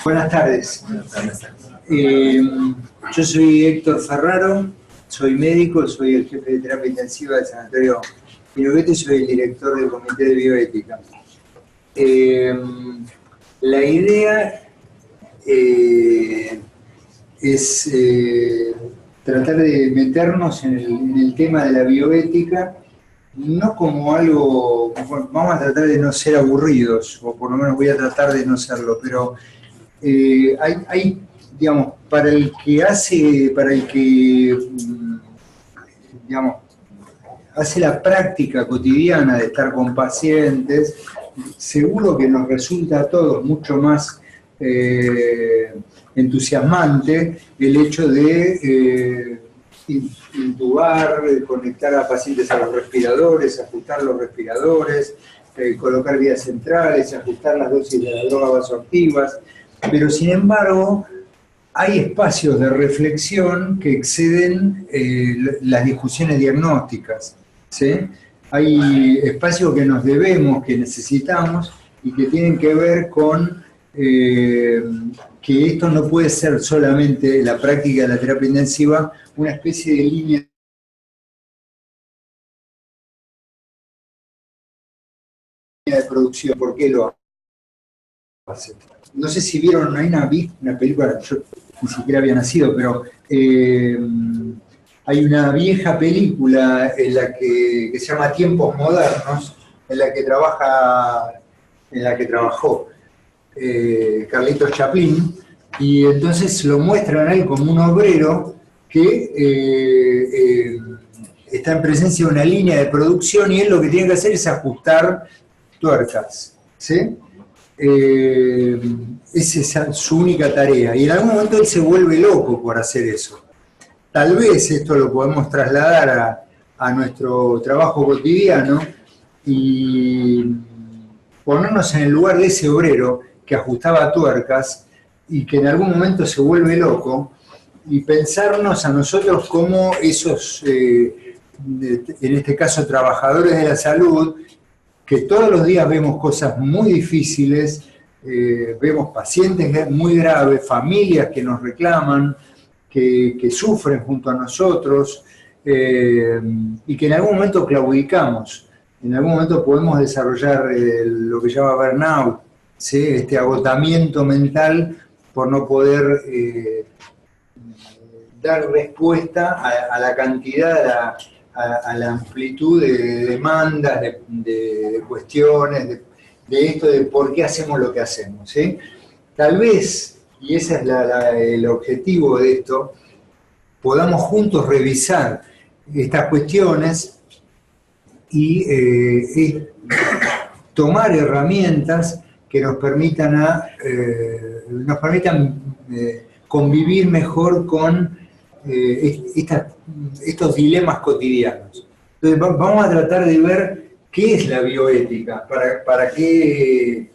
Buenas tardes. Yo soy Héctor Ferraro, soy médico, soy el jefe de terapia intensiva del Sanatorio Pirogueto y soy el director del Comité de Bioética. La idea es tratar de meternos en el tema de la bioética, no como algo, vamos a tratar de no ser aburridos, o por lo menos voy a tratar de no serlo, pero hay, digamos, para el que hace la práctica cotidiana de estar con pacientes, seguro que nos resulta a todos mucho más entusiasmante el hecho de intubar, conectar a pacientes a los respiradores, ajustar los respiradores, colocar vías centrales, ajustar las dosis de las drogas vasoactivas, pero sin embargo hay espacios de reflexión que exceden las discusiones diagnósticas, ¿sí? Hay espacios que nos debemos, que necesitamos y que tienen que ver con que esto no puede ser solamente la práctica de la terapia intensiva, una especie de línea de producción. ¿Por qué lo hace? No sé si vieron, hay una película, yo ni siquiera había nacido, pero hay una vieja película en la que se llama Tiempos Modernos, en la que trabajó Carlitos Chaplin, y entonces lo muestran a él como un obrero que está en presencia de una línea de producción y él lo que tiene que hacer es ajustar tuercas, ¿sí? Esa es su única tarea, y en algún momento él se vuelve loco por hacer eso. Tal vez esto lo podemos trasladar a nuestro trabajo cotidiano y ponernos en el lugar de ese obrero que ajustaba tuercas y que en algún momento se vuelve loco, y pensarnos a nosotros como esos, en este caso, trabajadores de la salud, que todos los días vemos cosas muy difíciles, vemos pacientes muy graves, familias que nos reclaman, que sufren junto a nosotros, y que en algún momento claudicamos, en algún momento podemos desarrollar lo que llama burnout, ¿sí? Este agotamiento mental por no poder dar respuesta a la cantidad, a la amplitud de demandas, de cuestiones, de esto de por qué hacemos lo que hacemos, ¿sí? Tal vez, y ese es el objetivo de esto, podamos juntos revisar estas cuestiones y tomar herramientas que nos permitan convivir mejor con estos dilemas cotidianos. Entonces vamos a tratar de ver qué es la bioética, para qué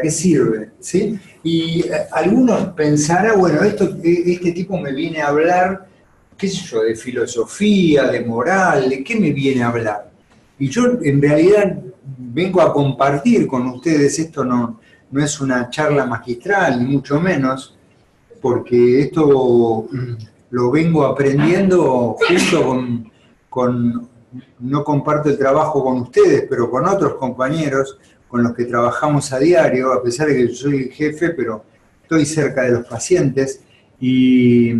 sirve, ¿sí? Y algunos pensarán, bueno, este tipo me viene a hablar, qué sé yo, de filosofía, de moral, ¿de qué me viene a hablar? Y yo en realidad vengo a compartir con ustedes, esto no es una charla magistral, ni mucho menos, porque esto lo vengo aprendiendo junto no comparto el trabajo con ustedes, pero con otros compañeros con los que trabajamos a diario, a pesar de que yo soy el jefe, pero estoy cerca de los pacientes, y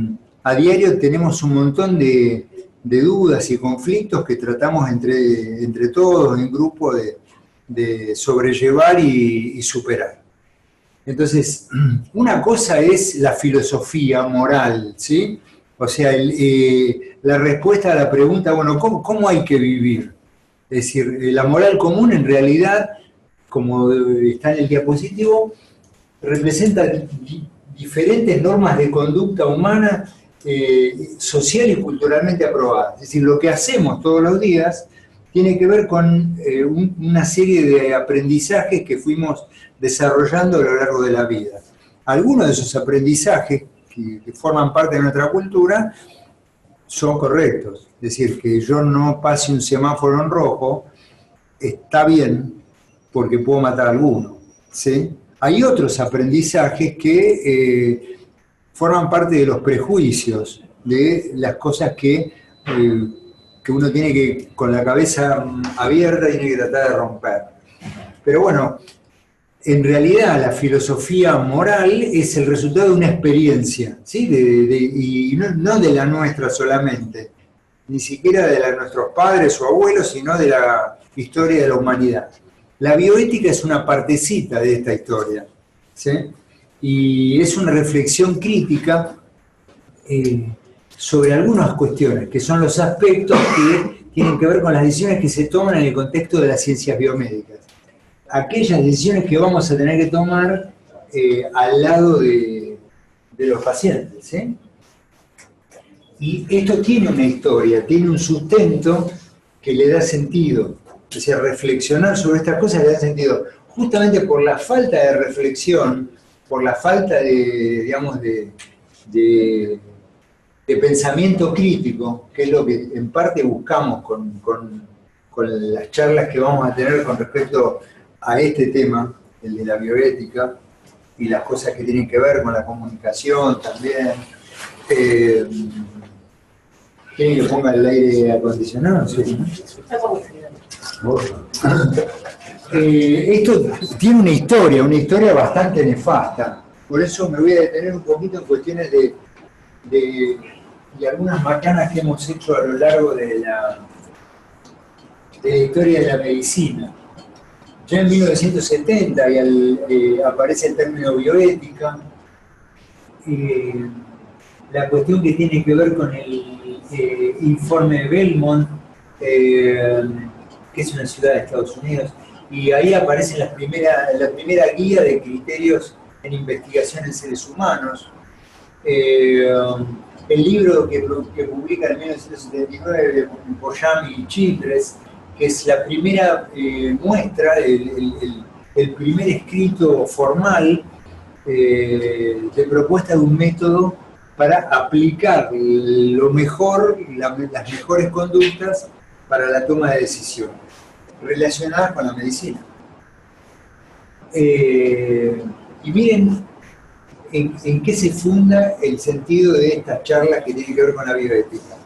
a diario tenemos un montón de dudas y conflictos que tratamos entre todos en grupo de sobrellevar y superar. Entonces, una cosa es la filosofía moral, ¿sí? O sea, la respuesta a la pregunta, bueno, ¿cómo hay que vivir? Es decir, la moral común en realidad, como está en el diapositivo, representa diferentes normas de conducta humana, social y culturalmente aprobadas. Es decir, lo que hacemos todos los días tiene que ver con una serie de aprendizajes que fuimos desarrollando a lo largo de la vida. Algunos de esos aprendizajes que forman parte de nuestra cultura son correctos. Es decir, que yo no pase un semáforo en rojo está bien porque puedo matar a alguno, ¿sí? hay otros aprendizajes que forman parte de los prejuicios, de las cosas que uno tiene que, con la cabeza abierta, tiene que tratar de romper. Pero bueno, en realidad la filosofía moral es el resultado de una experiencia, ¿sí? Y no de la nuestra solamente, ni siquiera de la de nuestros padres o abuelos, sino de la historia de la humanidad. La bioética es una partecita de esta historia, ¿sí? Y es una reflexión crítica sobre algunas cuestiones, que son los aspectos que tienen que ver con las decisiones que se toman en el contexto de las ciencias biomédicas. Aquellas decisiones que vamos a tener que tomar al lado de los pacientes, ¿sí? Y esto tiene una historia, tiene un sustento que le da sentido. O sea, reflexionar sobre estas cosas le da sentido. Justamente por la falta de reflexión, por la falta de, digamos, de pensamiento crítico, que es lo que en parte buscamos con las charlas que vamos a tener con respecto a este tema, el de la bioética, y las cosas que tienen que ver con la comunicación también. ¿Quieren que ponga el aire acondicionado? Sí, ¿no? Esto tiene una historia bastante nefasta. Por eso me voy a detener un poquito en cuestiones de algunas macanas que hemos hecho a lo largo de la historia de la medicina. Ya en 1970 aparece el término bioética. La cuestión que tiene que ver con el informe de Belmont, que es una ciudad de Estados Unidos, y ahí aparece la primera guía de criterios en investigación en seres humanos. El libro que publica en 1979 de Boyami y Childress, que es la primera muestra, el primer escrito formal de propuesta de un método para aplicar lo mejor, las mejores conductas para la toma de decisiones relacionadas con la medicina. Y miren en qué se funda el sentido de estas charlas que tienen que ver con la bioética.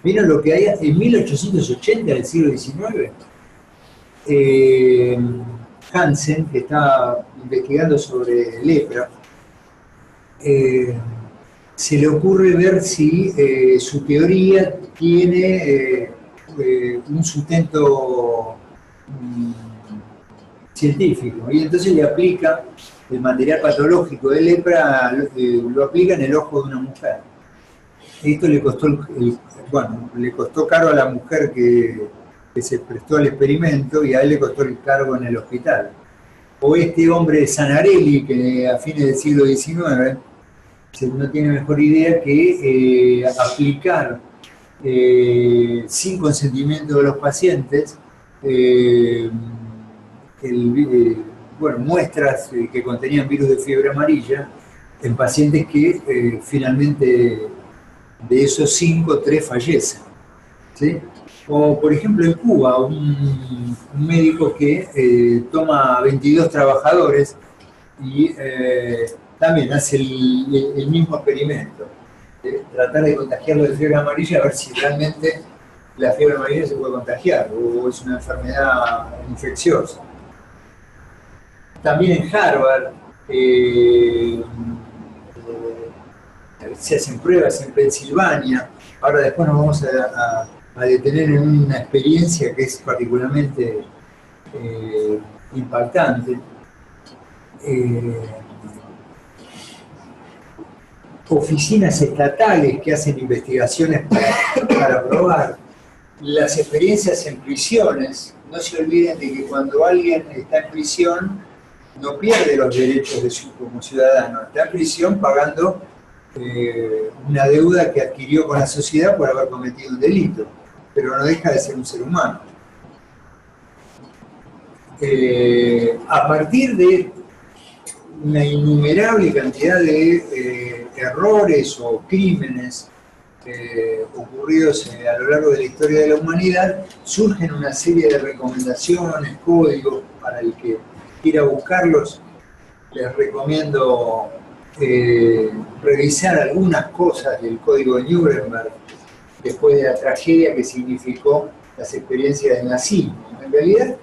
¿Vieron lo que hay en 1880 del siglo XIX? Hansen, que está investigando sobre lepra, se le ocurre ver si su teoría tiene un sustento científico, y entonces le aplica el material patológico de lepra, lo aplica en el ojo de una mujer. Esto le costó, le costó caro a la mujer que se prestó al experimento, y a él le costó el cargo en el hospital. O este hombre Sanarelli, que a fines del siglo XIX no tiene mejor idea que aplicar sin consentimiento de los pacientes muestras que contenían virus de fiebre amarilla en pacientes que finalmente de esos 5, 3 fallecen, ¿sí? O por ejemplo en Cuba, un médico que toma 22 trabajadores y también hace el mismo experimento, tratar de contagiarlo de fiebre amarilla, a ver si realmente la fiebre amarilla se puede contagiar o es una enfermedad infecciosa. También en Harvard se hacen pruebas en Pensilvania. Ahora después nos vamos a detener en una experiencia que es particularmente impactante. Oficinas estatales que hacen investigaciones para probar. Las experiencias en prisiones. No se olviden de que cuando alguien está en prisión no pierde los derechos como ciudadano, está en prisión pagando una deuda que adquirió con la sociedad por haber cometido un delito, pero no deja de ser un ser humano. A partir de una innumerable cantidad de errores o crímenes ocurridos a lo largo de la historia de la humanidad, surgen una serie de recomendaciones, códigos para el que quiera buscarlos. les recomiendo revisar algunas cosas del Código de Nuremberg después de la tragedia que significó las experiencias del nazismo. En realidad,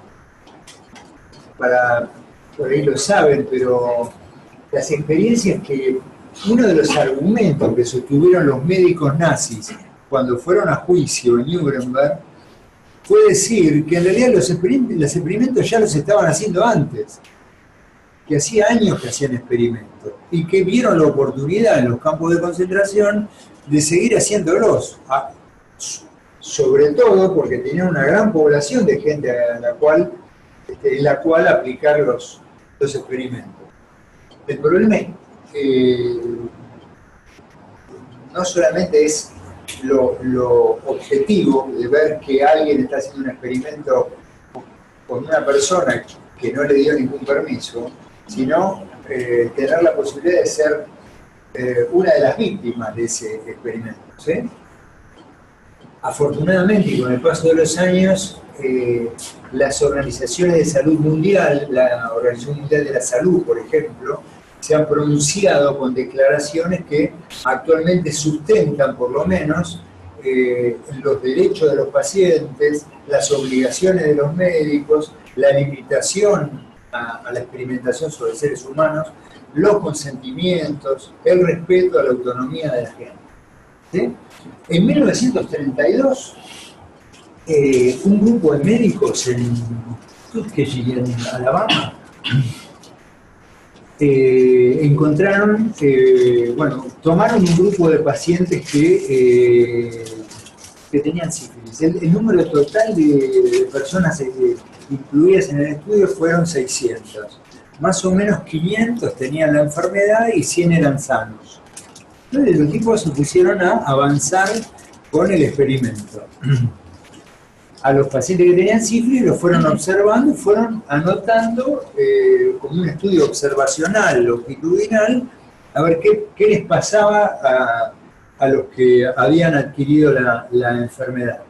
por ahí lo saben, pero las experiencias que, uno de los argumentos que sostuvieron los médicos nazis cuando fueron a juicio en Nuremberg fue decir que en realidad los experimentos ya los estaban haciendo antes, que hacía años que hacían experimentos y que vieron la oportunidad en los campos de concentración de seguir haciéndolos, sobre todo porque tenían una gran población de gente en la cual aplicar los experimentos. El problema es que no solamente es lo objetivo de ver que alguien está haciendo un experimento con una persona que no le dio ningún permiso, sino tener la posibilidad de ser una de las víctimas de ese experimento, ¿sí? Afortunadamente, y con el paso de los años, las organizaciones de salud mundial, la Organización Mundial de la Salud, por ejemplo, se han pronunciado con declaraciones que actualmente sustentan, por lo menos, los derechos de los pacientes, las obligaciones de los médicos, la limitación a la experimentación sobre seres humanos, los consentimientos, el respeto a la autonomía de la gente, ¿sí? En 1932, un grupo de médicos en Tuskegee, en Alabama, encontraron, tomaron un grupo de pacientes que tenían sífilis. El número total de personas incluidas en el estudio fueron 600. Más o menos 500 tenían la enfermedad y 100 eran sanos. Entonces los tipos se pusieron a avanzar con el experimento. A los pacientes que tenían sífilis los fueron observando y fueron anotando como un estudio observacional, longitudinal, a ver qué les pasaba a los que habían adquirido la enfermedad.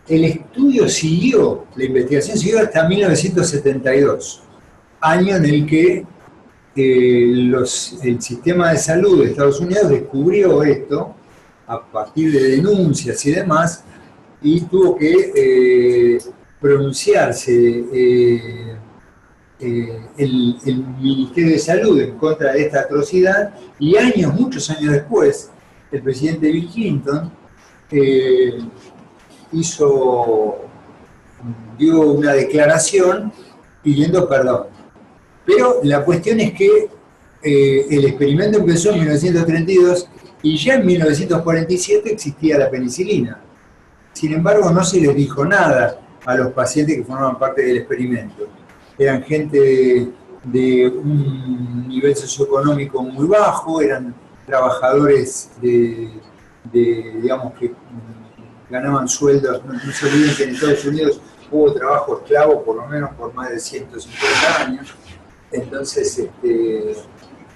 El estudio siguió, la investigación siguió hasta 1972, año en el que el sistema de salud de Estados Unidos descubrió esto a partir de denuncias y demás, y tuvo que pronunciarse el Ministerio de Salud en contra de esta atrocidad, y muchos años después, el presidente Bill Clinton dio una declaración pidiendo perdón. Pero la cuestión es que el experimento empezó en 1932 y ya en 1947 existía la penicilina. Sin embargo, no se les dijo nada a los pacientes que formaban parte del experimento. Eran gente de un nivel socioeconómico muy bajo, eran trabajadores digamos, que ganaban sueldos. No se olviden que en Estados Unidos hubo trabajo esclavo por lo menos por más de 150 años. Entonces,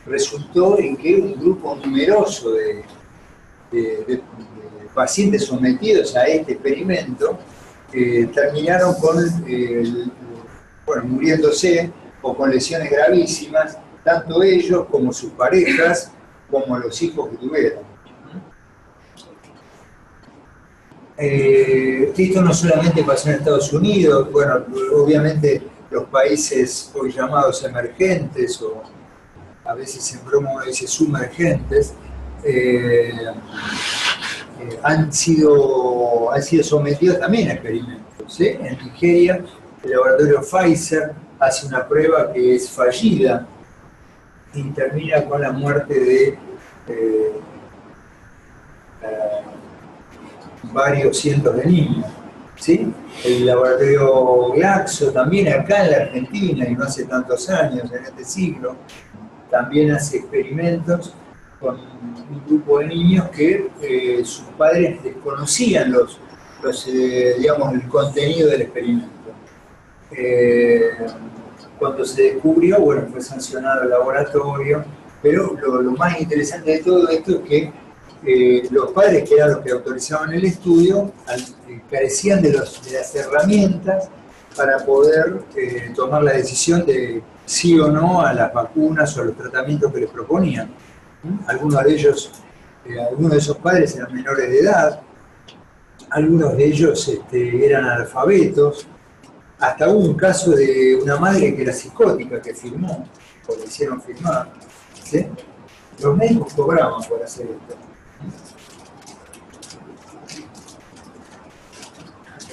resultó en que un grupo numeroso de pacientes sometidos a este experimento terminaron muriéndose o con lesiones gravísimas, tanto ellos como sus parejas, como los hijos que tuvieron. Esto no solamente pasó en Estados Unidos, obviamente los países hoy llamados emergentes, o a veces en broma uno dice sumergentes, han sido sometidos también a experimentos, ¿sí? En Nigeria, el laboratorio Pfizer hace una prueba que es fallida y termina con la muerte de varios cientos de niños, ¿sí? El laboratorio Glaxo también acá en la Argentina, y no hace tantos años, en este siglo, también hace experimentos con un grupo de niños que sus padres desconocían el contenido del experimento. Cuando se descubrió, fue sancionado el laboratorio, pero lo más interesante de todo esto es que los padres, que eran los que autorizaban el estudio, carecían de las herramientas para poder tomar la decisión de sí o no a las vacunas o a los tratamientos que les proponían. Algunos de ellos, algunos de esos padres eran menores de edad, algunos de ellos eran analfabetos, hasta hubo un caso de una madre que era psicótica que firmó, o le hicieron firmar, ¿sí? Los médicos cobraban por hacer esto.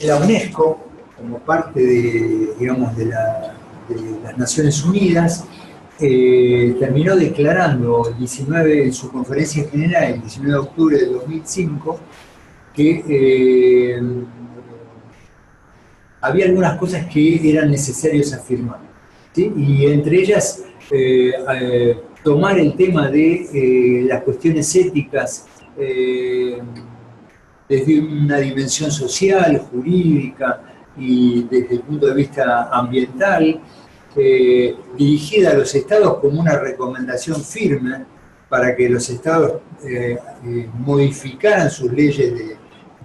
La UNESCO, como parte de, digamos, de las Naciones Unidas, terminó declarando el 19, en su conferencia general, el 19 de octubre de 2005, que había algunas cosas que eran necesarias afirmar, ¿sí? Y entre ellas tomar el tema de las cuestiones éticas desde una dimensión social, jurídica y desde el punto de vista ambiental, dirigida a los estados como una recomendación firme para que los estados modificaran sus leyes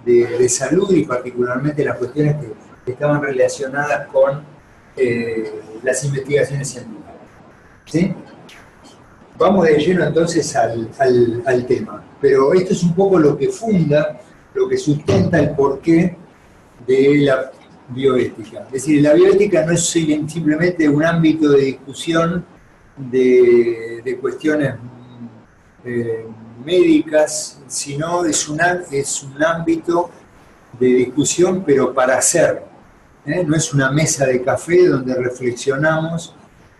de salud y particularmente las cuestiones que estaban relacionadas con las investigaciones científicas. ¿Sí? Vamos de lleno entonces al tema, pero esto es un poco lo que funda, lo que sustenta el porqué de la bioética. Es decir, la bioética no es simplemente un ámbito de discusión de cuestiones médicas, sino es un ámbito de discusión, pero para hacer. No es una mesa de café donde reflexionamos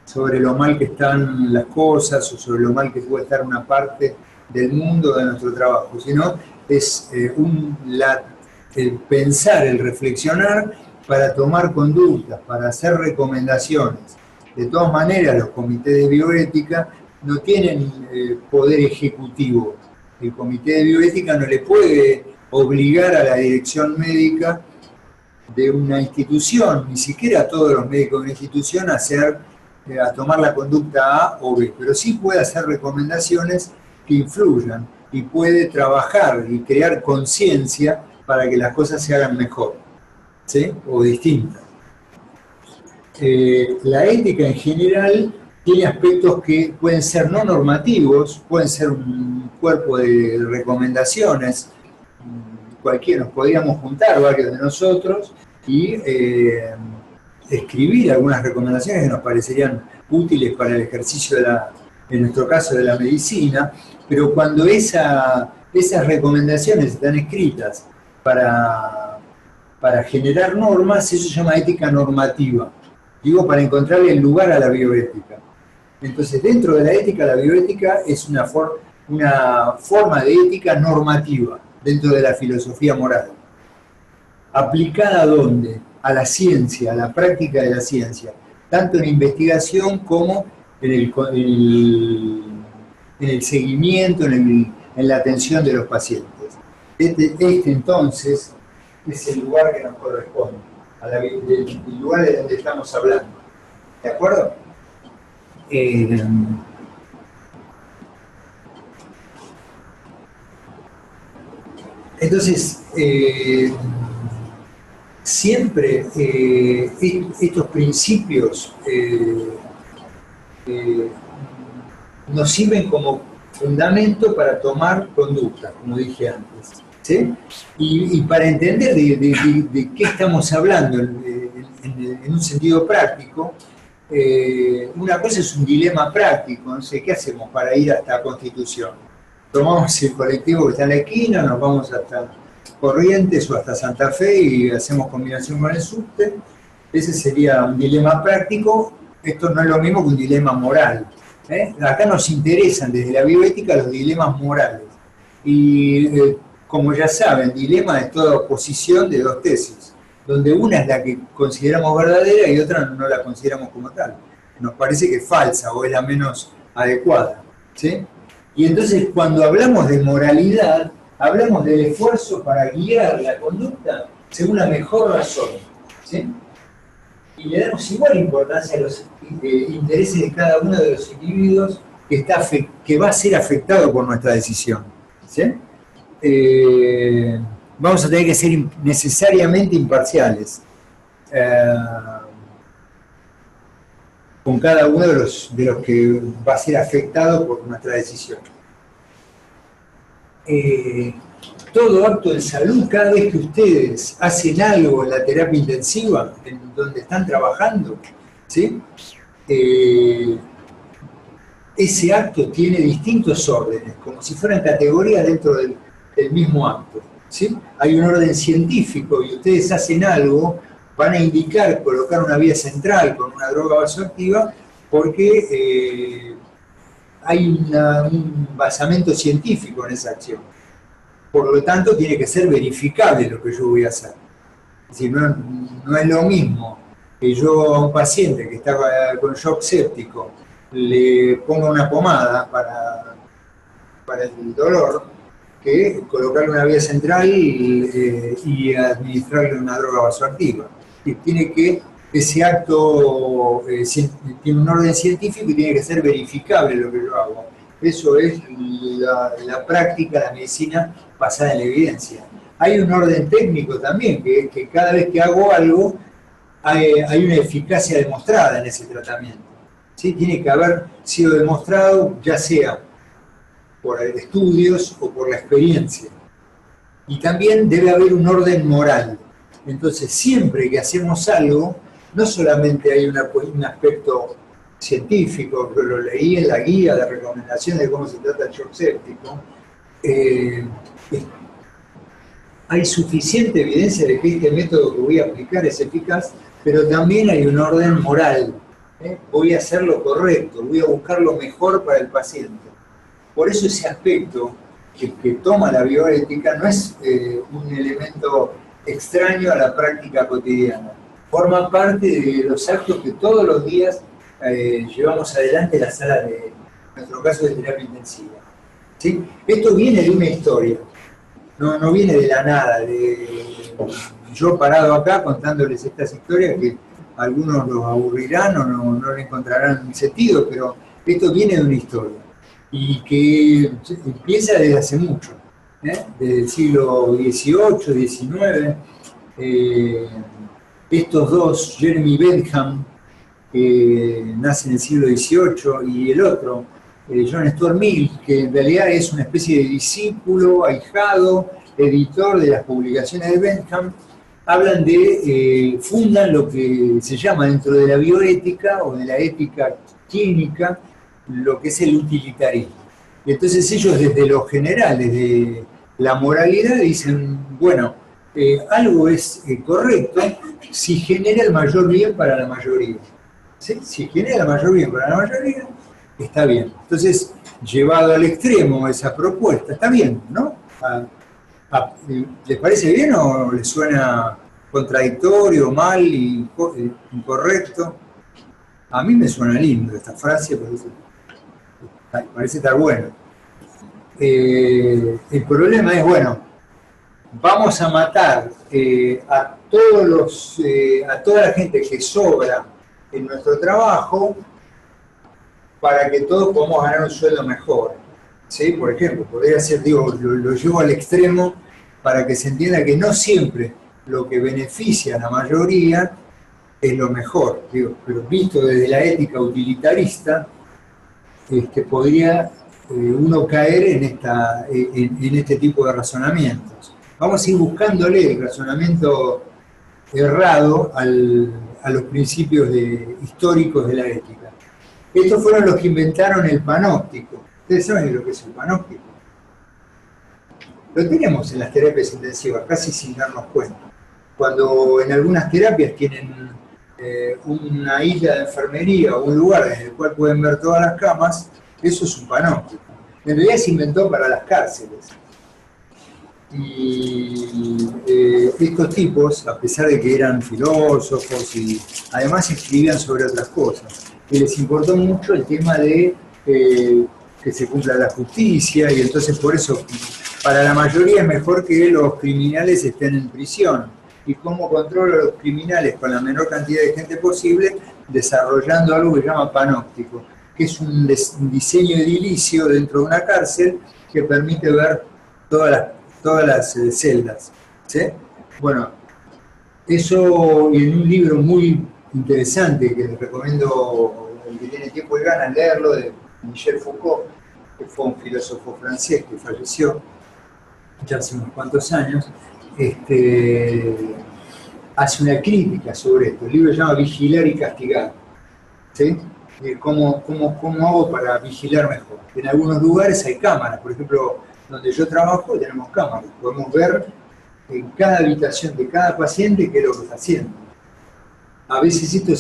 sobre lo mal que están las cosas o sobre lo mal que puede estar una parte del mundo de nuestro trabajo, sino es el pensar, el reflexionar para tomar conductas, para hacer recomendaciones. De todas maneras, los comités de bioética no tienen poder ejecutivo. El comité de bioética no le puede obligar a la dirección médica de una institución, ni siquiera a todos los médicos de una institución, a tomar la conducta A o B, pero sí puede hacer recomendaciones que influyan y puede trabajar y crear conciencia para que las cosas se hagan mejor, ¿sí? O distintas. La ética en general tiene aspectos que pueden ser no normativos, pueden ser un cuerpo de recomendaciones, cualquiera, nos podríamos juntar varios de nosotros y escribir algunas recomendaciones que nos parecerían útiles para el ejercicio en nuestro caso, de la medicina, pero cuando esas recomendaciones están escritas para generar normas, eso se llama ética normativa. Digo, para encontrarle el lugar a la bioética. Entonces, dentro de la ética, la bioética es una forma de ética normativa dentro de la filosofía moral. ¿Aplicada a dónde? A la ciencia, a la práctica de la ciencia, tanto en investigación como en el seguimiento, en la atención de los pacientes. Este entonces es el lugar que nos corresponde, el lugar de donde estamos hablando. ¿De acuerdo? Entonces, siempre estos principios nos sirven como fundamento para tomar conducta, como dije antes, ¿sí? Y para entender de qué estamos hablando en un sentido práctico, una cosa es un dilema práctico, no sé, ¿qué hacemos para ir hasta Constitución? Tomamos el colectivo que está en la esquina, nos vamos hasta Corrientes o hasta Santa Fe y hacemos combinación con el subte. Ese sería un dilema práctico. Esto no es lo mismo que un dilema moral. Acá nos interesan desde la bioética los dilemas morales. Y como ya saben, dilema es toda oposición de dos tesis, donde una es la que consideramos verdadera y otra no la consideramos como tal. Nos parece que es falsa o es la menos adecuada, ¿sí? Y entonces cuando hablamos de moralidad, hablamos del esfuerzo para guiar la conducta según la mejor razón, ¿sí? Y le damos igual importancia a los intereses de cada uno de los individuos que va a ser afectado por nuestra decisión, ¿sí? Vamos a tener que ser necesariamente imparciales, eh, con cada uno de los que va a ser afectado por nuestra decisión. Todo acto de salud, cada vez que ustedes hacen algo en la terapia intensiva, en donde están trabajando, ¿sí? Ese acto tiene distintos órdenes, como si fueran categorías dentro del mismo acto, ¿sí? Hay un orden científico y ustedes hacen algo, van a indicar colocar una vía central con una droga vasoactiva porque hay un basamento científico en esa acción. Por lo tanto, tiene que ser verificable lo que yo voy a hacer. Es decir, no es lo mismo que yo a un paciente que está con shock séptico le ponga una pomada para el dolor que colocarle una vía central y administrarle una droga vasoactiva. Y tiene que, ese acto tiene un orden científico y tiene que ser verificable lo que yo hago. Eso es la práctica, la medicina basada en la evidencia. Hay un orden técnico también, que cada vez que hago algo, hay una eficacia demostrada en ese tratamiento. ¿Sí? Tiene que haber sido demostrado, ya sea por estudios o por la experiencia. Y también debe haber un orden moral. Entonces, siempre que hacemos algo, no solamente hay un aspecto científico, que lo leí en la guía de recomendación de cómo se trata el shock séptico, hay suficiente evidencia de que este método que voy a aplicar es eficaz, pero también hay un orden moral. Voy a hacer lo correcto, voy a buscar lo mejor para el paciente. Por eso ese aspecto que toma la bioética no es un elemento extraño a la práctica cotidiana. Forma parte de los actos que todos los días llevamos adelante en la sala de, en nuestro caso, de terapia intensiva. ¿Sí? Esto viene de una historia, no viene de la nada, yo parado acá contándoles estas historias que algunos los aburrirán o no le encontrarán sentido, pero esto viene de una historia y que empieza desde hace mucho, desde el siglo XVIII, XIX. Estos dos, Jeremy Bentham, que nace en el siglo XVIII, y el otro, John Stuart Mill, que en realidad es una especie de discípulo, ahijado, editor de las publicaciones de Bentham, hablan fundan lo que se llama dentro de la bioética o de la ética clínica, lo que es el utilitarismo. Y entonces ellos desde lo general, desde la moralidad, dicen, bueno, algo es correcto si genera el mayor bien para la mayoría. ¿Sí? Si genera el mayor bien para la mayoría, está bien. Entonces, llevado al extremo esa propuesta, está bien, ¿no? ¿Les parece bien o les suena contradictorio, mal, incorrecto? A mí me suena lindo esta frase, parece estar bueno. El problema es, bueno, vamos a matar a toda la gente que sobra en nuestro trabajo para que todos podamos ganar un sueldo mejor. ¿Sí? Por ejemplo, podría ser, digo, lo llevo al extremo para que se entienda que no siempre lo que beneficia a la mayoría es lo mejor, digo, pero visto desde la ética utilitarista, podría uno caer en este tipo de razonamientos. Vamos a ir buscándole el razonamiento errado a los principios históricos de la ética. Estos fueron los que inventaron el panóptico. ¿Ustedes saben lo que es el panóptico? Lo tenemos en las terapias intensivas, casi sin darnos cuenta. Cuando en algunas terapias tienen una isla de enfermería o un lugar en el cual pueden ver todas las camas, eso es un panóptico. En realidad se inventó para las cárceles. Y estos tipos, a pesar de que eran filósofos y además escribían sobre otras cosas, que les importó mucho el tema de que se cumpla la justicia, y entonces por eso para la mayoría es mejor que los criminales estén en prisión. ¿Y cómo controlo a los criminales con la menor cantidad de gente posible? Desarrollando algo que se llama panóptico, que es un diseño edilicio dentro de una cárcel que permite ver todas las celdas. ¿Sí? Bueno, Eso, y en un libro muy interesante que les recomiendo, el que tiene tiempo y ganas leerlo, de Michel Foucault, que fue un filósofo francés que falleció ya hace unos cuantos años, hace una crítica sobre esto. El libro se llama Vigilar y Castigar. ¿Sí? ¿Cómo hago para vigilar mejor? En algunos lugares hay cámaras, por ejemplo, donde yo trabajo tenemos cámaras, podemos ver en cada habitación de cada paciente qué es lo que está haciendo. A veces esto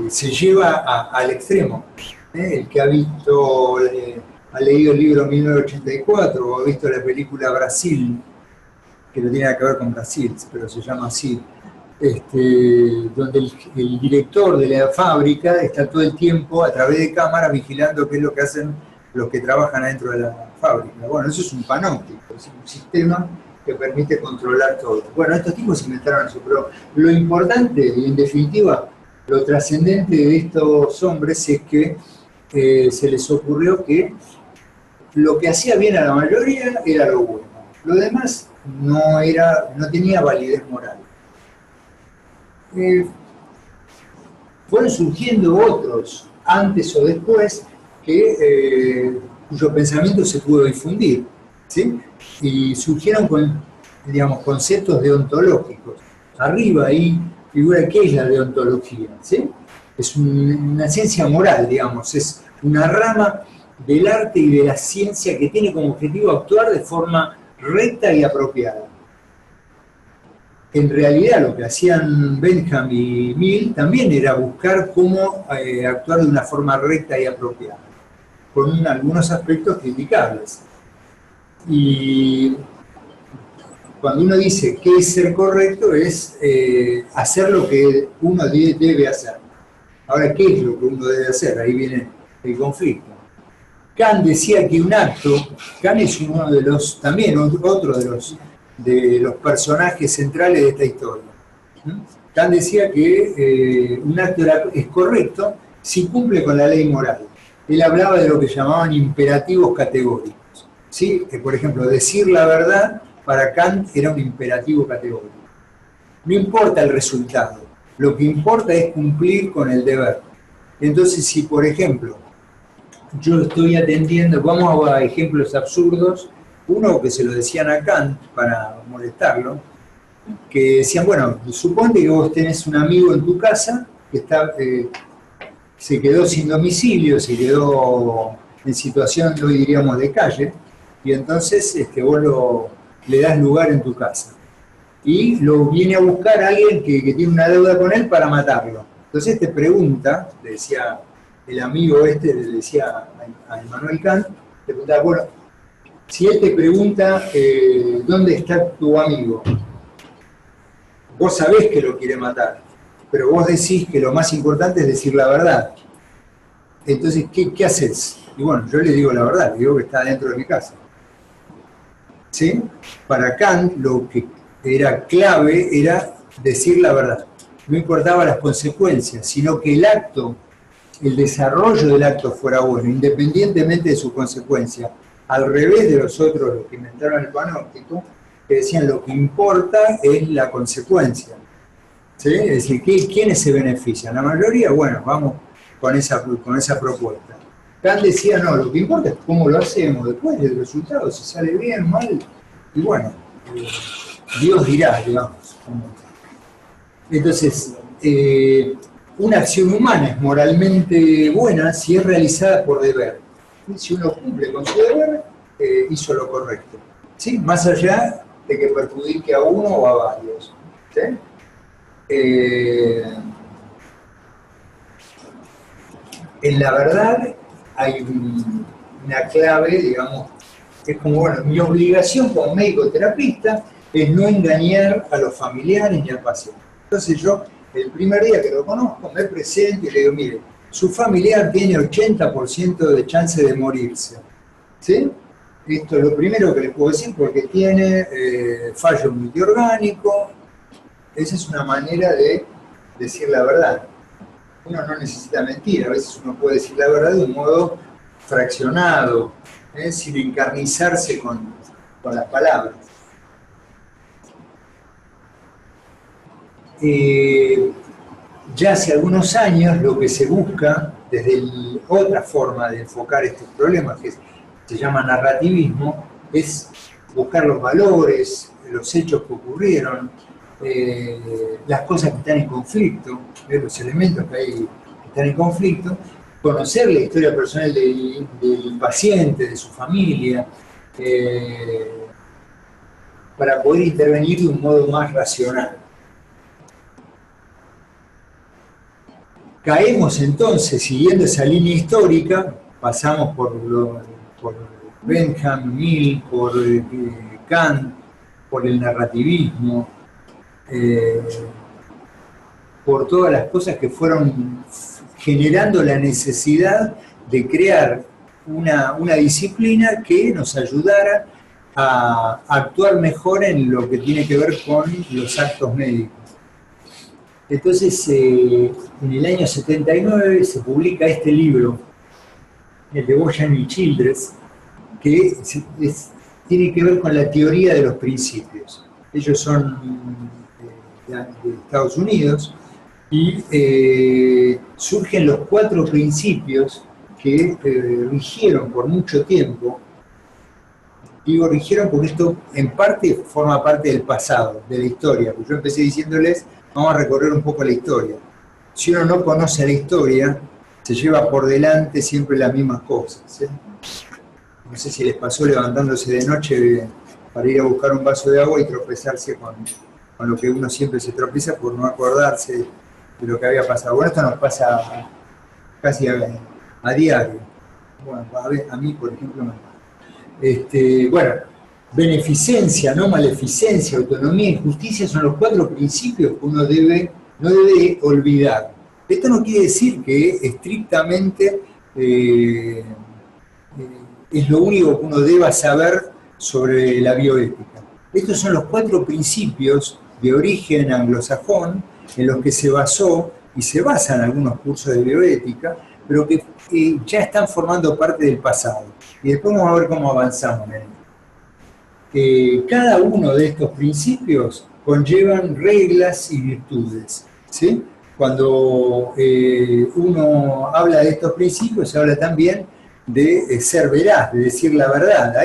se lleva al extremo. El que ha visto, ha leído el libro 1984 o ha visto la película Brasil, que no tiene nada que ver con Brasil, pero se llama así, donde el director de la fábrica está todo el tiempo a través de cámaras vigilando qué es lo que hacen los que trabajan adentro de la fábrica. Bueno, eso es un panóptico, es un sistema que permite controlar todo. Bueno, estos tipos inventaron eso, pero lo importante y en definitiva lo trascendente de estos hombres es que se les ocurrió que lo que hacía bien a la mayoría era lo bueno. Lo demás no tenía validez moral. Fueron surgiendo otros, antes o después, cuyo pensamiento se pudo difundir, ¿sí? Y surgieron con, digamos, conceptos deontológicos. Arriba ahí figura qué es la deontología, ¿sí? Es una ciencia moral, digamos, es una rama del arte y de la ciencia que tiene como objetivo actuar de forma recta y apropiada. En realidad lo que hacían Bentham y Mill también era buscar cómo actuar de una forma recta y apropiada, con algunos aspectos criticables. Y cuando uno dice qué es ser correcto, es hacer lo que uno debe hacer. Ahora, ¿qué es lo que uno debe hacer? Ahí viene el conflicto. Kant decía que un acto, Kant es uno de los, también otro de los personajes centrales de esta historia. Kant decía que un acto es correcto si cumple con la ley moral. Él hablaba de lo que llamaban imperativos categóricos. ¿Sí? Por ejemplo, decir la verdad para Kant era un imperativo categórico. No importa el resultado, lo que importa es cumplir con el deber. Entonces, si por ejemplo, yo estoy atendiendo, vamos a ejemplos absurdos, uno que se lo decían a Kant para molestarlo, que decían, bueno, suponte que vos tenés un amigo en tu casa que se quedó sin domicilio, se quedó en situación, hoy diríamos, de calle, y entonces vos le das lugar en tu casa. Y lo viene a buscar alguien que tiene una deuda con él para matarlo. Entonces te pregunta, le decía el amigo le decía a Immanuel Kant, te preguntaba, bueno, si él te pregunta ¿dónde está tu amigo? Vos sabés que lo quiere matar, pero vos decís que lo más importante es decir la verdad. Entonces, ¿qué haces? Y bueno, yo le digo la verdad, le digo que está dentro de mi casa. ¿Sí? Para Kant lo que era clave era decir la verdad. No importaba las consecuencias, sino que el acto, el desarrollo del acto fuera bueno, independientemente de su consecuencia. Al revés de los otros, los que inventaron el panóptico, que decían lo que importa es la consecuencia. ¿Sí? Es decir, ¿quiénes se benefician? La mayoría, bueno, vamos con esa propuesta. Kant decía, no, lo que importa es cómo lo hacemos, después el resultado, si sale bien, mal, y bueno, Dios dirá, digamos. Entonces, una acción humana es moralmente buena si es realizada por deber. Si uno cumple con su deber, hizo lo correcto. ¿Sí? Más allá de que perjudique a uno o a varios. ¿Sí? En la verdad hay una clave, digamos, es como, bueno, mi obligación como médico terapista es no engañar a los familiares ni al paciente. Entonces yo, el primer día que lo conozco, me presento y le digo, mire, su familiar tiene 80% de chance de morirse. ¿Sí? Esto es lo primero que les puedo decir porque tiene fallo multiorgánico. Esa es una manera de decir la verdad. Uno no necesita mentir, a veces uno puede decir la verdad de un modo fraccionado, sin encarnizarse con las palabras. ya hace algunos años lo que se busca, desde otra forma de enfocar estos problemas, que se llama narrativismo, es buscar los valores, los hechos que ocurrieron, las cosas que están en conflicto, los elementos que están en conflicto, conocer la historia personal del paciente, de su familia, para poder intervenir de un modo más racional. Caemos entonces, siguiendo esa línea histórica, pasamos por Bentham, Mill, por Kant, por el narrativismo, por todas las cosas que fueron generando la necesidad de crear una disciplina que nos ayudara a actuar mejor en lo que tiene que ver con los actos médicos. Entonces, en el año 79 se publica este libro, el de Boyan y Childress, que tiene que ver con la teoría de los principios. Ellos son de Estados Unidos y surgen los 4 principios que rigieron por mucho tiempo. Digo rigieron porque esto en parte forma parte del pasado, de la historia. Porque yo empecé diciéndoles, vamos a recorrer un poco la historia. Si uno no conoce la historia, se lleva por delante siempre las mismas cosas, ¿sí? No sé si les pasó levantándose de noche para ir a buscar un vaso de agua y tropezarse con lo que uno siempre se tropieza por no acordarse de lo que había pasado. Bueno, esto nos pasa casi a diario. Bueno, a mí, por ejemplo, me pasa. Bueno, beneficencia, no maleficencia, autonomía y justicia son los 4 principios que uno no debe olvidar. Esto no quiere decir que estrictamente es lo único que uno deba saber sobre la bioética. Estos son los 4 principios de origen anglosajón en los que se basó y se basan algunos cursos de bioética, pero que ya están formando parte del pasado. Y después vamos a ver cómo avanzamos en él. Cada uno de estos principios conllevan reglas y virtudes, ¿sí? Cuando uno habla de estos principios, se habla también de ser veraz, de decir la verdad.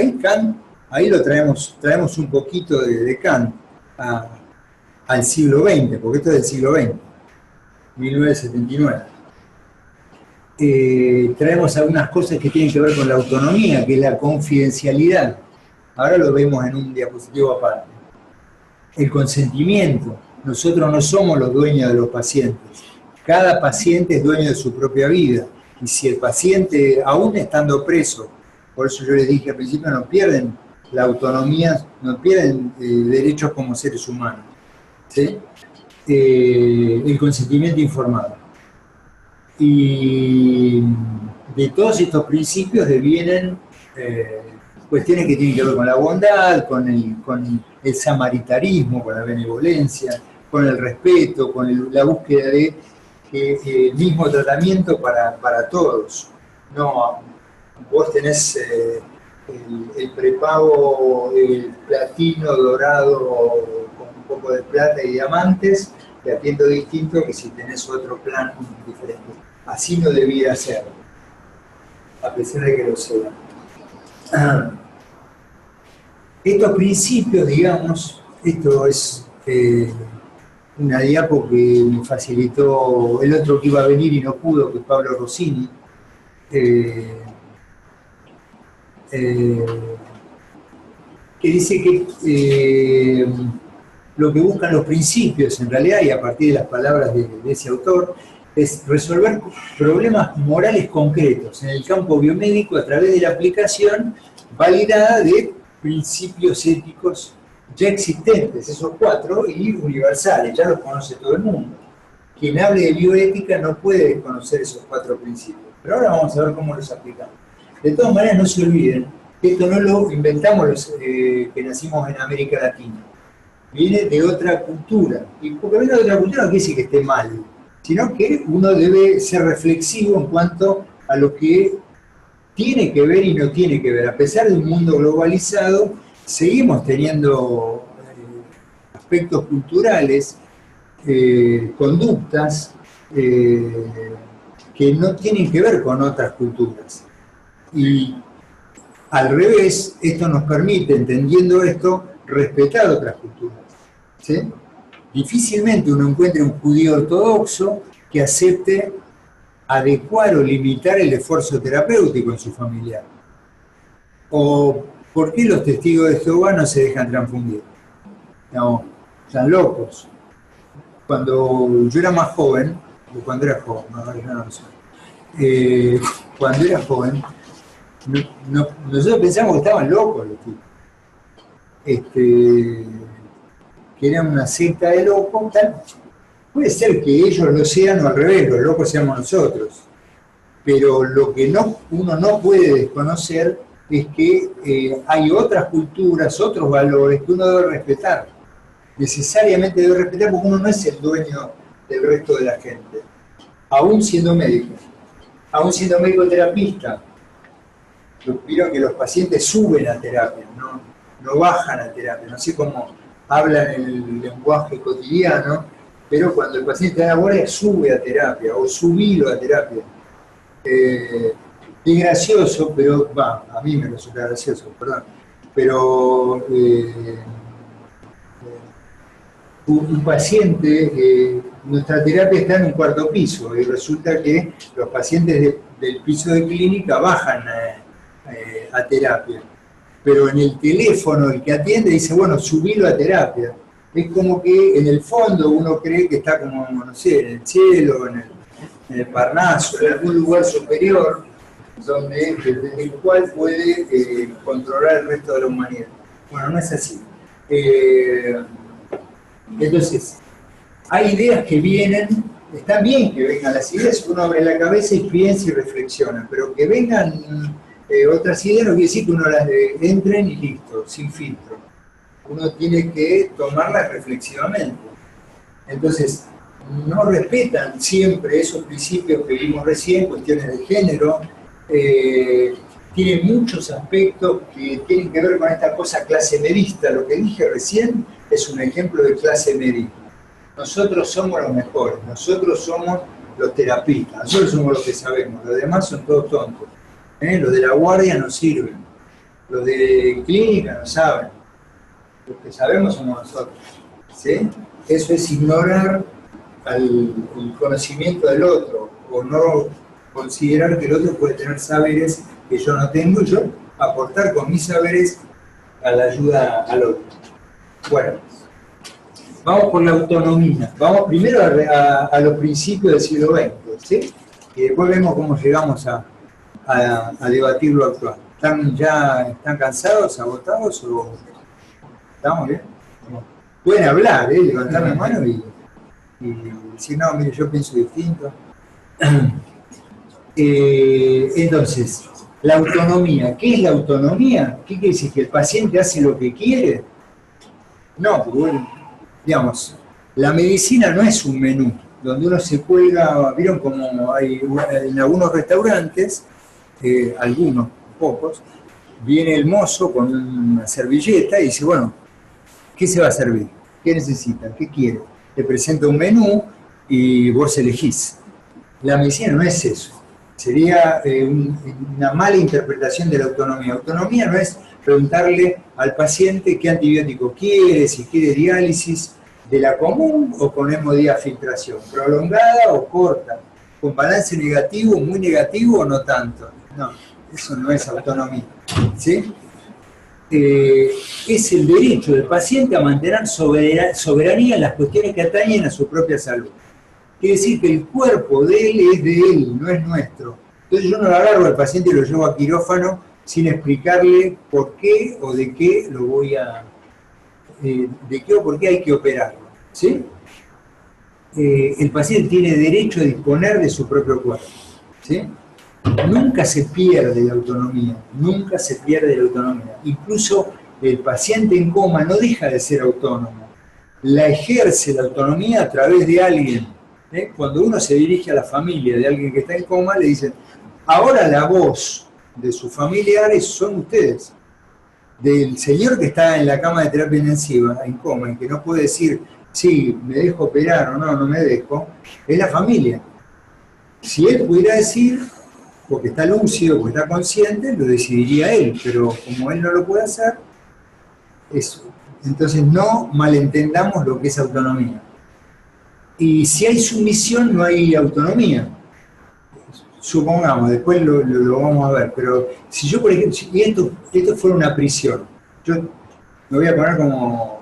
Ahí lo traemos un poquito de Kant al siglo XX, porque esto es del siglo XX, 1979. Traemos algunas cosas que tienen que ver con la autonomía, que es la confidencialidad. Ahora lo vemos en un diapositivo aparte. El consentimiento. Nosotros no somos los dueños de los pacientes. Cada paciente es dueño de su propia vida. Y si el paciente, aún estando preso, por eso yo les dije al principio, no pierden la autonomía, no pierden derechos como seres humanos, ¿sí? El consentimiento informado. Y de todos estos principios devienen cuestiones que tienen que ver con la bondad, con el samaritarismo, con la benevolencia, con el respeto, con la búsqueda de el mismo tratamiento para todos. No, vos tenés el prepago, el platino dorado con un poco de plata y diamantes, te atiendo distinto que si tenés otro plan diferente. Así no debía ser, a pesar de que lo sea. Estos principios, digamos, esto es una diapo que me facilitó el otro que iba a venir y no pudo, que es Pablo Rossini, que dice que lo que buscan los principios, en realidad, y a partir de las palabras de ese autor, es resolver problemas morales concretos en el campo biomédico a través de la aplicación validada de principios éticos ya existentes, esos 4, y universales, ya los conoce todo el mundo. Quien hable de bioética no puede desconocer esos 4 principios, pero ahora vamos a ver cómo los aplicamos. De todas maneras, no se olviden que esto no lo inventamos los que nacimos en América Latina, viene de otra cultura, y porque viene de otra cultura no quiere decir que esté mal, sino que uno debe ser reflexivo en cuanto a lo que tiene que ver y no tiene que ver. A pesar de un mundo globalizado, seguimos teniendo aspectos culturales conductas que no tienen que ver con otras culturas. Y al revés, esto nos permite, entendiendo esto, respetar otras culturas. ¿Sí? Difícilmente uno encuentra un judío ortodoxo que acepte adecuar o limitar el esfuerzo terapéutico en su familiar. ¿O por qué los testigos de Jehová no se dejan transfundir? No, están locos. Cuando yo era más joven, o cuando era joven, cuando era joven, nosotros pensamos que estaban locos los tipos. Que eran una secta de locos, tal. Puede ser que ellos lo sean o al revés, los locos seamos nosotros. Pero lo que uno no puede desconocer es que hay otras culturas, otros valores que uno debe respetar. Necesariamente debe respetar porque uno no es el dueño del resto de la gente. Aún siendo médico terapista, vieron que los pacientes suben a terapia, no bajan a terapia. No sé cómo hablan el lenguaje cotidiano, pero cuando el paciente da la guardia sube a terapia o subido a terapia. Es gracioso, pero a mí me resulta gracioso, perdón. Pero un paciente, nuestra terapia está en un cuarto piso y resulta que los pacientes del piso de clínica bajan a terapia. Pero en el teléfono el que atiende dice, bueno, subilo a terapia. Es como que en el fondo uno cree que está como, no sé, en el cielo, en el Parnaso, en algún lugar superior, desde el cual puede controlar el resto de la humanidad. Bueno, no es así. Entonces, hay ideas que vienen, está bien que vengan las ideas, uno abre la cabeza y piensa y reflexiona, pero que vengan otras ideas no quiere decir que uno las entren y listo, sin filtro. Uno tiene que tomarlas reflexivamente. Entonces, no respetan siempre esos principios que vimos recién, cuestiones de género, tienen muchos aspectos que tienen que ver con esta cosa clase medista. Lo que dije recién es un ejemplo de clase medista. Nosotros somos los mejores, nosotros somos los terapistas, nosotros somos los que sabemos, los demás son todos tontos. Los de la guardia no sirven, los de clínica no saben, los que sabemos somos nosotros. ¿Sí? Eso es ignorar el conocimiento del otro, o no considerar que el otro puede tener saberes que yo no tengo y yo aportar con mis saberes a la ayuda al otro. Bueno, vamos por la autonomía. Vamos primero a los principios del siglo XX, ¿sí? Y después vemos cómo llegamos a debatir lo actual. ¿Están cansados, agotados o estamos bien? Pueden hablar, levantar la mano y decir, no, mire, yo pienso distinto. Entonces, la autonomía. ¿Qué es la autonomía? ¿Qué quiere decir? ¿Que el paciente hace lo que quiere? No, porque bueno, digamos, la medicina no es un menú donde uno se cuelga, vieron como hay en algunos restaurantes, algunos, pocos, viene el mozo con una servilleta y dice, bueno, ¿qué se va a servir? ¿Qué necesita? ¿Qué quiere? Te presenta un menú y vos elegís. La medicina no es eso. Sería una mala interpretación de la autonomía. Autonomía no es preguntarle al paciente qué antibiótico quiere, si quiere diálisis de la común o con hemodiafiltración, prolongada o corta, con balance negativo, muy negativo o no tanto. No, eso no es autonomía. ¿Sí? Es el derecho del paciente a mantener soberanía en las cuestiones que atañen a su propia salud. Quiere decir que el cuerpo de él es de él, no es nuestro. Entonces yo no lo agarro al paciente y lo llevo a quirófano sin explicarle por qué o de qué lo voy a... de qué o por qué hay que operarlo. ¿Sí? El paciente tiene derecho a disponer de su propio cuerpo. ¿Sí? Nunca se pierde la autonomía, nunca se pierde la autonomía. Incluso el paciente en coma no deja de ser autónomo. La ejerce la autonomía a través de alguien. Cuando uno se dirige a la familia de alguien que está en coma, le dicen, ahora la voz de sus familiares son ustedes. Del señor que está en la cama de terapia intensiva, en coma, y que no puede decir sí, me dejo operar o no, no me dejo, es la familia. Si él pudiera decir, porque está lúcido, porque está consciente, lo decidiría él, pero como él no lo puede hacer, eso. Entonces no malentendamos lo que es autonomía. Y si hay sumisión, no hay autonomía. Supongamos, después lo vamos a ver, pero si yo, por ejemplo, si esto fuera una prisión, yo me voy a poner como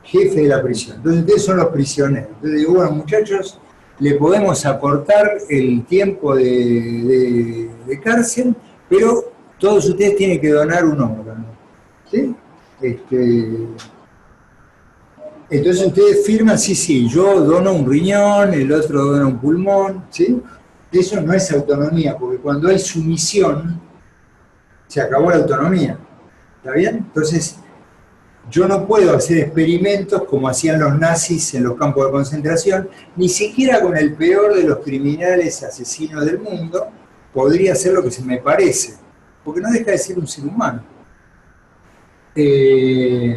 jefe de la prisión, entonces ustedes son los prisioneros. Entonces digo, bueno, muchachos, le podemos acortar el tiempo de cárcel, pero todos ustedes tienen que donar un órgano. ¿Sí? Entonces ustedes firman, sí, sí, yo dono un riñón, el otro dona un pulmón, ¿sí? Eso no es autonomía, porque cuando hay sumisión, se acabó la autonomía. ¿Está bien? Entonces, yo no puedo hacer experimentos como hacían los nazis en los campos de concentración, ni siquiera con el peor de los criminales asesinos del mundo, podría hacer lo que se me parece, porque no deja de ser un ser humano. Y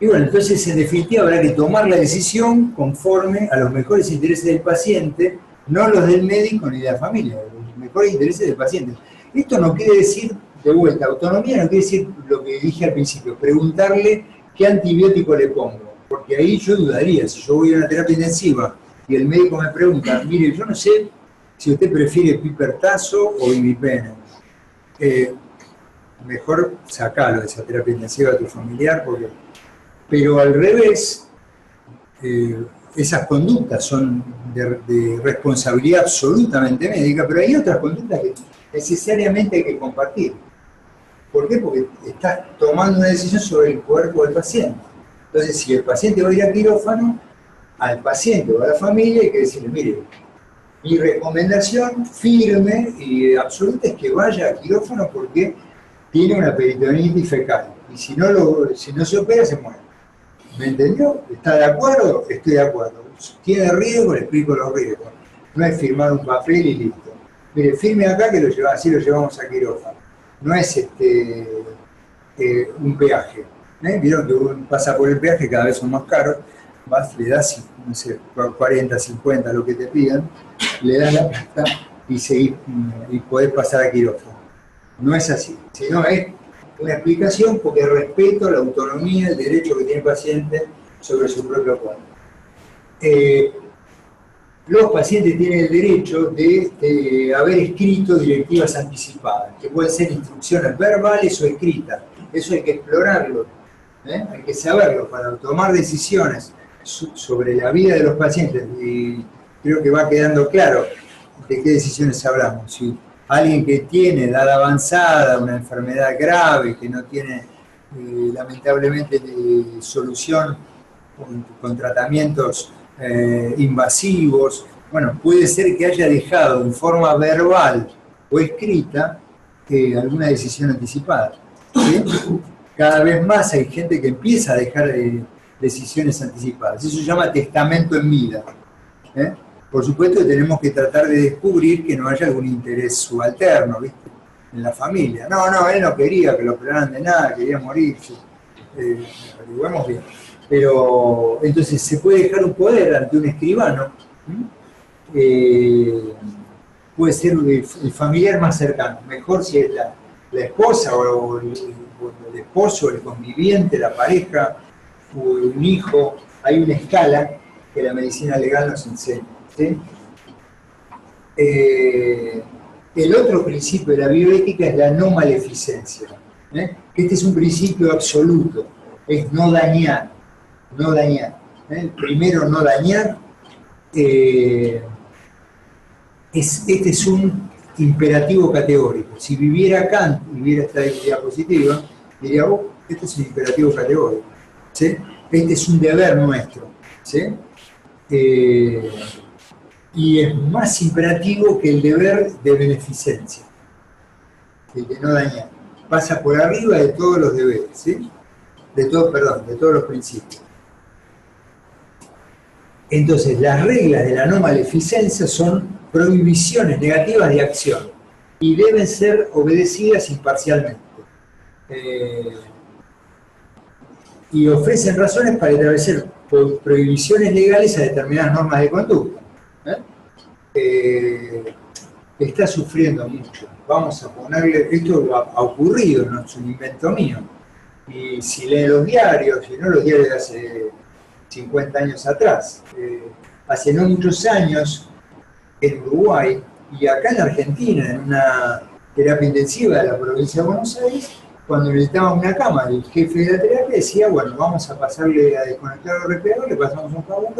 bueno, entonces en definitiva habrá que tomar la decisión conforme a los mejores intereses del paciente, no los del médico ni de la familia, los mejores intereses del paciente. Esto no quiere decir, de vuelta, autonomía no quiere decir lo que dije al principio, preguntarle qué antibiótico le pongo, porque ahí yo dudaría, si yo voy a una terapia intensiva y el médico me pregunta, mire, yo no sé si usted prefiere pipertazo o ibuprofeno, mejor sacalo de esa terapia intensiva a tu familiar, porque... Pero al revés, esas conductas son de responsabilidad absolutamente médica, pero hay otras conductas que necesariamente hay que compartir. ¿Por qué? Porque estás tomando una decisión sobre el cuerpo del paciente. Entonces, si el paciente va a ir a quirófano, al paciente o a la familia hay que decirle, mire, mi recomendación firme y absoluta es que vaya a quirófano porque tiene una peritonitis fecal. Y si no se opera, se muere. ¿Me entendió? ¿Está de acuerdo? Estoy de acuerdo. ¿Tiene riesgo? Le explico los riesgos. No es firmar un papel y listo. Mire, firme acá que así lo llevamos a quirófano. No es un peaje. Vieron que uno pasa por el peaje, cada vez son más caros. Vas, le das, no sé, 40, 50, lo que te pidan, le das la plata y podés pasar a quirófano. No es así. Sino es una explicación porque respeto la autonomía, el derecho que tiene el paciente sobre su propio cuerpo. Los pacientes tienen el derecho de haber escrito directivas anticipadas, que pueden ser instrucciones verbales o escritas. Eso hay que explorarlo, hay que saberlo para tomar decisiones sobre la vida de los pacientes. Y creo que va quedando claro de qué decisiones hablamos. Si alguien que tiene edad avanzada, una enfermedad grave, que no tiene lamentablemente solución con tratamientos invasivos, bueno, puede ser que haya dejado en forma verbal o escrita alguna decisión anticipada. ¿Sí? Cada vez más hay gente que empieza a dejar decisiones anticipadas. Eso se llama testamento en vida. Por supuesto que tenemos que tratar de descubrir que no haya algún interés subalterno, ¿viste? En la familia. No, él no quería que lo operaran de nada, quería morirse. Averiguamos bien. Pero entonces se puede dejar un poder ante un escribano. Puede ser el familiar más cercano. Mejor si es la esposa o el esposo, el conviviente, la pareja o un hijo. Hay una escala que la medicina legal nos enseña. ¿Sí? El otro principio de la bioética es la no maleficencia. Este es un principio absoluto, es no dañar, no dañar. El primero, no dañar, este es un imperativo categórico. Si viviera Kant y viera esta diapositiva, diría, este es un imperativo categórico. ¿Sí? Este es un deber nuestro. ¿Sí? Y es más imperativo que el deber de beneficencia, el de no dañar. Pasa por arriba de todos los deberes, ¿sí? De todos los principios. Entonces, las reglas de la no maleficencia son prohibiciones negativas de acción y deben ser obedecidas imparcialmente. y ofrecen razones para establecer prohibiciones legales a determinadas normas de conducta. Está sufriendo mucho. Vamos a ponerle, esto ha ocurrido, no es un invento mío. Y si leen los diarios, si no los diarios de hace 50 años atrás, hace no muchos años en Uruguay y acá en Argentina, en una terapia intensiva de la provincia de Buenos Aires, cuando necesitaba una cama, el jefe de la terapia decía, bueno, vamos a pasarle a desconectar el respirador, le pasamos un jabón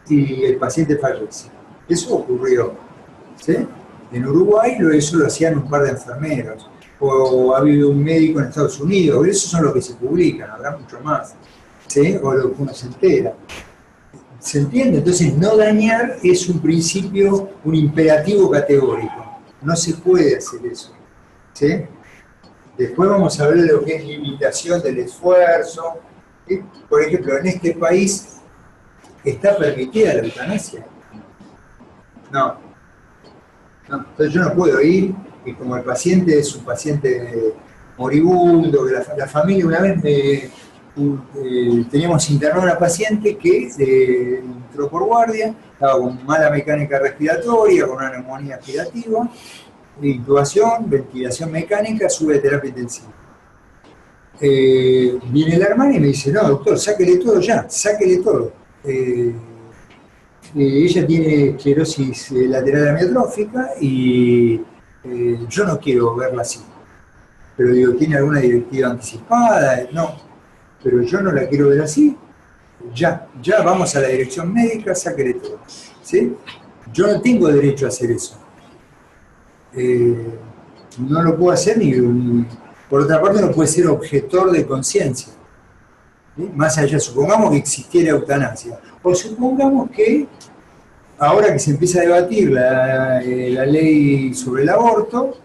y el paciente fallece. Eso ocurrió, ¿sí? En Uruguay eso lo hacían un par de enfermeros, o ha habido un médico en Estados Unidos, esos son los que se publican, habrá mucho más, ¿sí? O lo que uno se entera. ¿Se entiende? Entonces, no dañar es un principio, un imperativo categórico. No se puede hacer eso, ¿sí? Después vamos a hablar de lo que es limitación del esfuerzo. ¿Sí? Por ejemplo, en este país, ¿está permitida la eutanasia? No. Entonces yo no puedo ir, y como el paciente es un paciente moribundo, que la familia una vez teníamos internado a una paciente que entró por guardia, estaba con mala mecánica respiratoria, con una neumonía aspirativa, intubación, ventilación mecánica, sube de terapia intensiva. Viene la hermana y me dice, no, doctor, sáquele todo ya, sáquele todo. Ella tiene esclerosis lateral amiotrófica y yo no quiero verla así. Pero digo, ¿tiene alguna directiva anticipada? No, pero yo no la quiero ver así. Ya vamos a la dirección médica, sáquele todo. ¿Sí? Yo no tengo derecho a hacer eso. No lo puedo hacer ni por otra parte no puede ser objetor de conciencia. ¿Sí? Más allá, supongamos que existiera eutanasia. O supongamos que ahora que se empieza a debatir la ley sobre el aborto,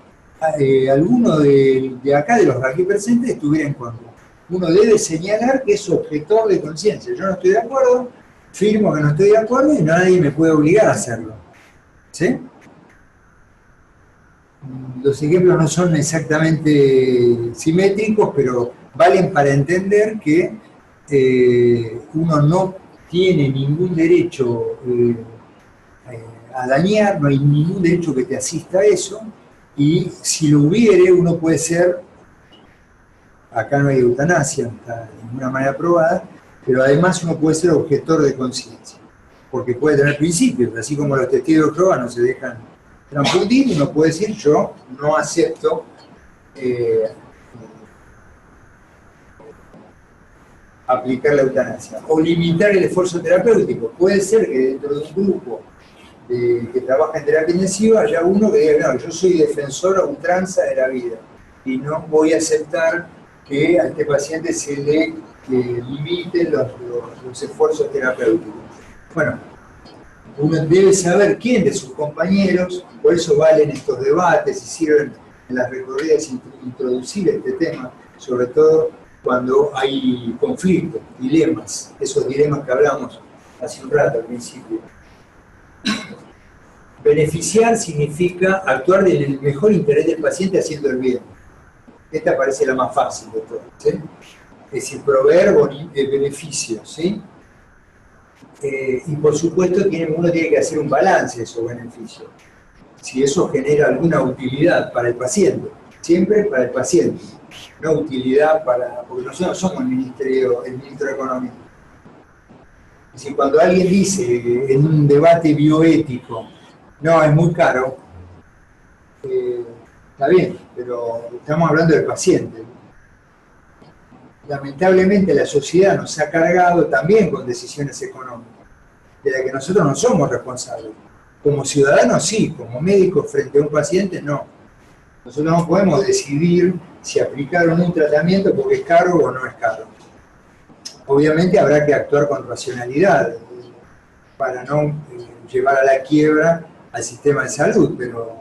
alguno de acá, de los aquí presentes, estuviera en contra. Uno debe señalar que es objetor de conciencia. Yo no estoy de acuerdo, firmo que no estoy de acuerdo y nadie me puede obligar a hacerlo. ¿Sí? Los ejemplos no son exactamente simétricos, pero valen para entender que uno no tiene ningún derecho a dañar, no hay ningún derecho que te asista a eso, y si lo hubiere, uno puede ser, acá no hay eutanasia, no está de ninguna manera aprobada, pero además uno puede ser objetor de conciencia, porque puede tener principios, así como los testigos de Jehová no se dejan transfundir, uno puede decir, yo no acepto aplicar la eutanasia, o limitar el esfuerzo terapéutico. Puede ser que dentro de un grupo que trabaja en terapia intensiva haya uno que diga, no, yo soy defensor a ultranza de la vida y no voy a aceptar que a este paciente se le limiten los esfuerzos terapéuticos. Bueno, uno debe saber quién de sus compañeros, por eso valen estos debates y sirven en las recorridas introducir este tema, sobre todo cuando hay conflictos, dilemas, esos dilemas que hablamos hace un rato al principio. Beneficiar significa actuar en el mejor interés del paciente haciendo el bien. Esta parece la más fácil de todas, ¿sí? Es decir, proveer beneficios, ¿sí? Y por supuesto uno tiene que hacer un balance de esos beneficios. Si eso genera alguna utilidad para el paciente, siempre para el paciente, no utilidad porque nosotros no somos el ministro económico. Es decir, cuando alguien dice en un debate bioético, no, es muy caro, está bien, pero estamos hablando del paciente. Lamentablemente la sociedad nos ha cargado también con decisiones económicas, de las que nosotros no somos responsables. Como ciudadanos sí, como médicos frente a un paciente no. Nosotros no podemos decidir si aplicar un tratamiento porque es caro o no es caro. Obviamente habrá que actuar con racionalidad para no llevar a la quiebra al sistema de salud, pero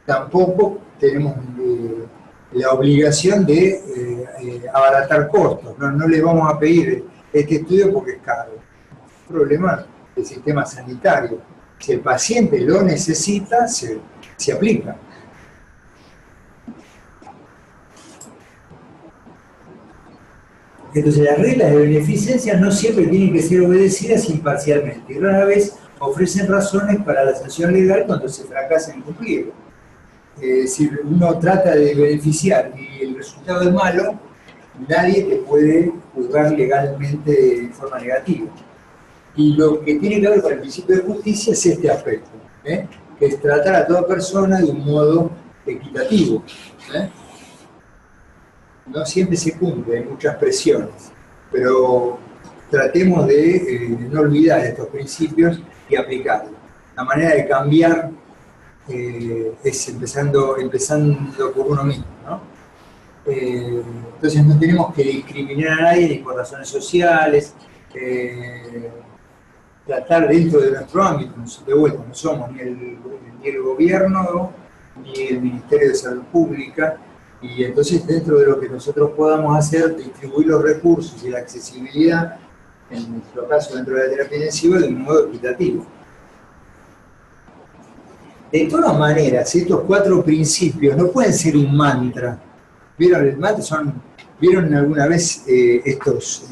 tampoco tenemos la obligación de abaratar costos. No le vamos a pedir este estudio porque es caro. Es un problema del sistema sanitario. Si el paciente lo necesita, se aplica. Entonces las reglas de beneficencia no siempre tienen que ser obedecidas imparcialmente y rara vez ofrecen razones para la sanción legal cuando se fracasa en cumplirlo. Es decir, uno trata de beneficiar y el resultado es malo, nadie te puede juzgar legalmente de forma negativa. Y lo que tiene que ver con el principio de justicia es este aspecto, que es tratar a toda persona de un modo equitativo. No siempre se cumple, hay muchas presiones, pero tratemos de no olvidar estos principios y aplicarlos. La manera de cambiar es empezando por uno mismo, ¿no? Entonces no tenemos que discriminar a nadie ni por razones sociales, tratar dentro de nuestro ámbito, de vuelta, no somos ni el gobierno ni el Ministerio de Salud Pública, y entonces dentro de lo que nosotros podamos hacer, distribuir los recursos y la accesibilidad, en nuestro caso dentro de la terapia intensiva, de un modo equitativo. De todas maneras, estos 4 principios no pueden ser un mantra. ¿Vieron el mantra? ¿Vieron alguna vez estos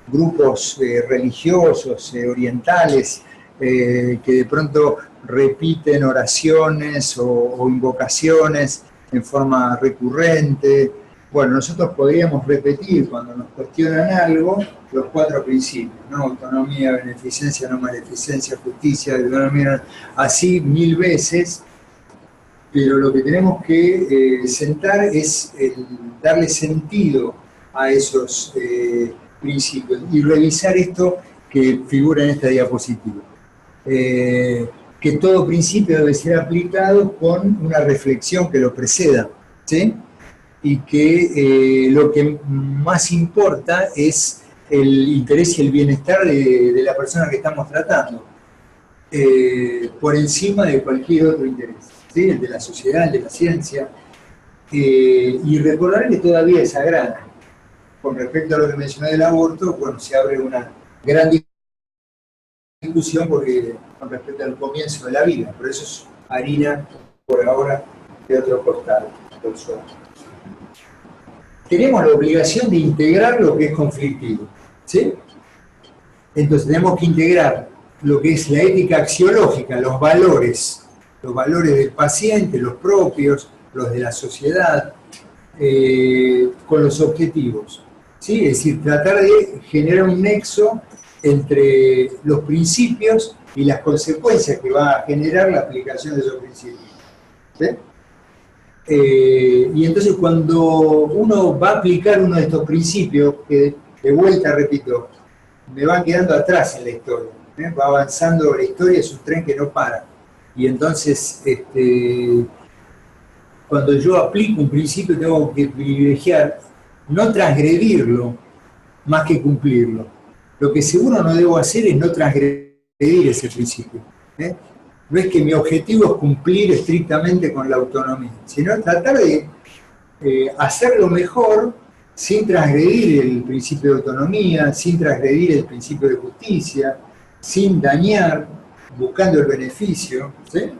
grupos religiosos orientales que de pronto repiten oraciones o invocaciones en forma recurrente? Bueno, nosotros podríamos repetir cuando nos cuestionan algo los 4 principios, ¿no? Autonomía, beneficencia, no maleficencia, justicia, autonomía, así 1000 veces, pero lo que tenemos que sentar es darle sentido a esos principios y revisar esto que figura en esta diapositiva. Que todo principio debe ser aplicado con una reflexión que lo preceda, ¿sí? Y que lo que más importa es el interés y el bienestar de la persona que estamos tratando, por encima de cualquier otro interés, ¿sí? El de la sociedad, el de la ciencia, y recordar que todavía es sagrada. Con respecto a lo que mencioné del aborto, bueno, se abre una gran discusión porque con respecto al comienzo de la vida, pero eso es harina por ahora de otro costal, por suerte. Tenemos la obligación de integrar lo que es conflictivo, ¿sí? Entonces tenemos que integrar lo que es la ética axiológica, los valores del paciente, los propios, los de la sociedad, con los objetivos, ¿sí? Es decir, tratar de generar un nexo entre los principios y las consecuencias que va a generar la aplicación de esos principios, ¿sí? Y entonces cuando uno va a aplicar uno de estos principios, que de vuelta, repito, me van quedando atrás en la historia, va avanzando la historia, es un tren que no para. Y entonces, cuando yo aplico un principio, tengo que privilegiar no transgredirlo más que cumplirlo. Lo que seguro no debo hacer es no transgredir ese principio. No es que mi objetivo es cumplir estrictamente con la autonomía, sino tratar de hacerlo mejor sin transgredir el principio de autonomía, sin transgredir el principio de justicia, sin dañar, buscando el beneficio, ¿sí?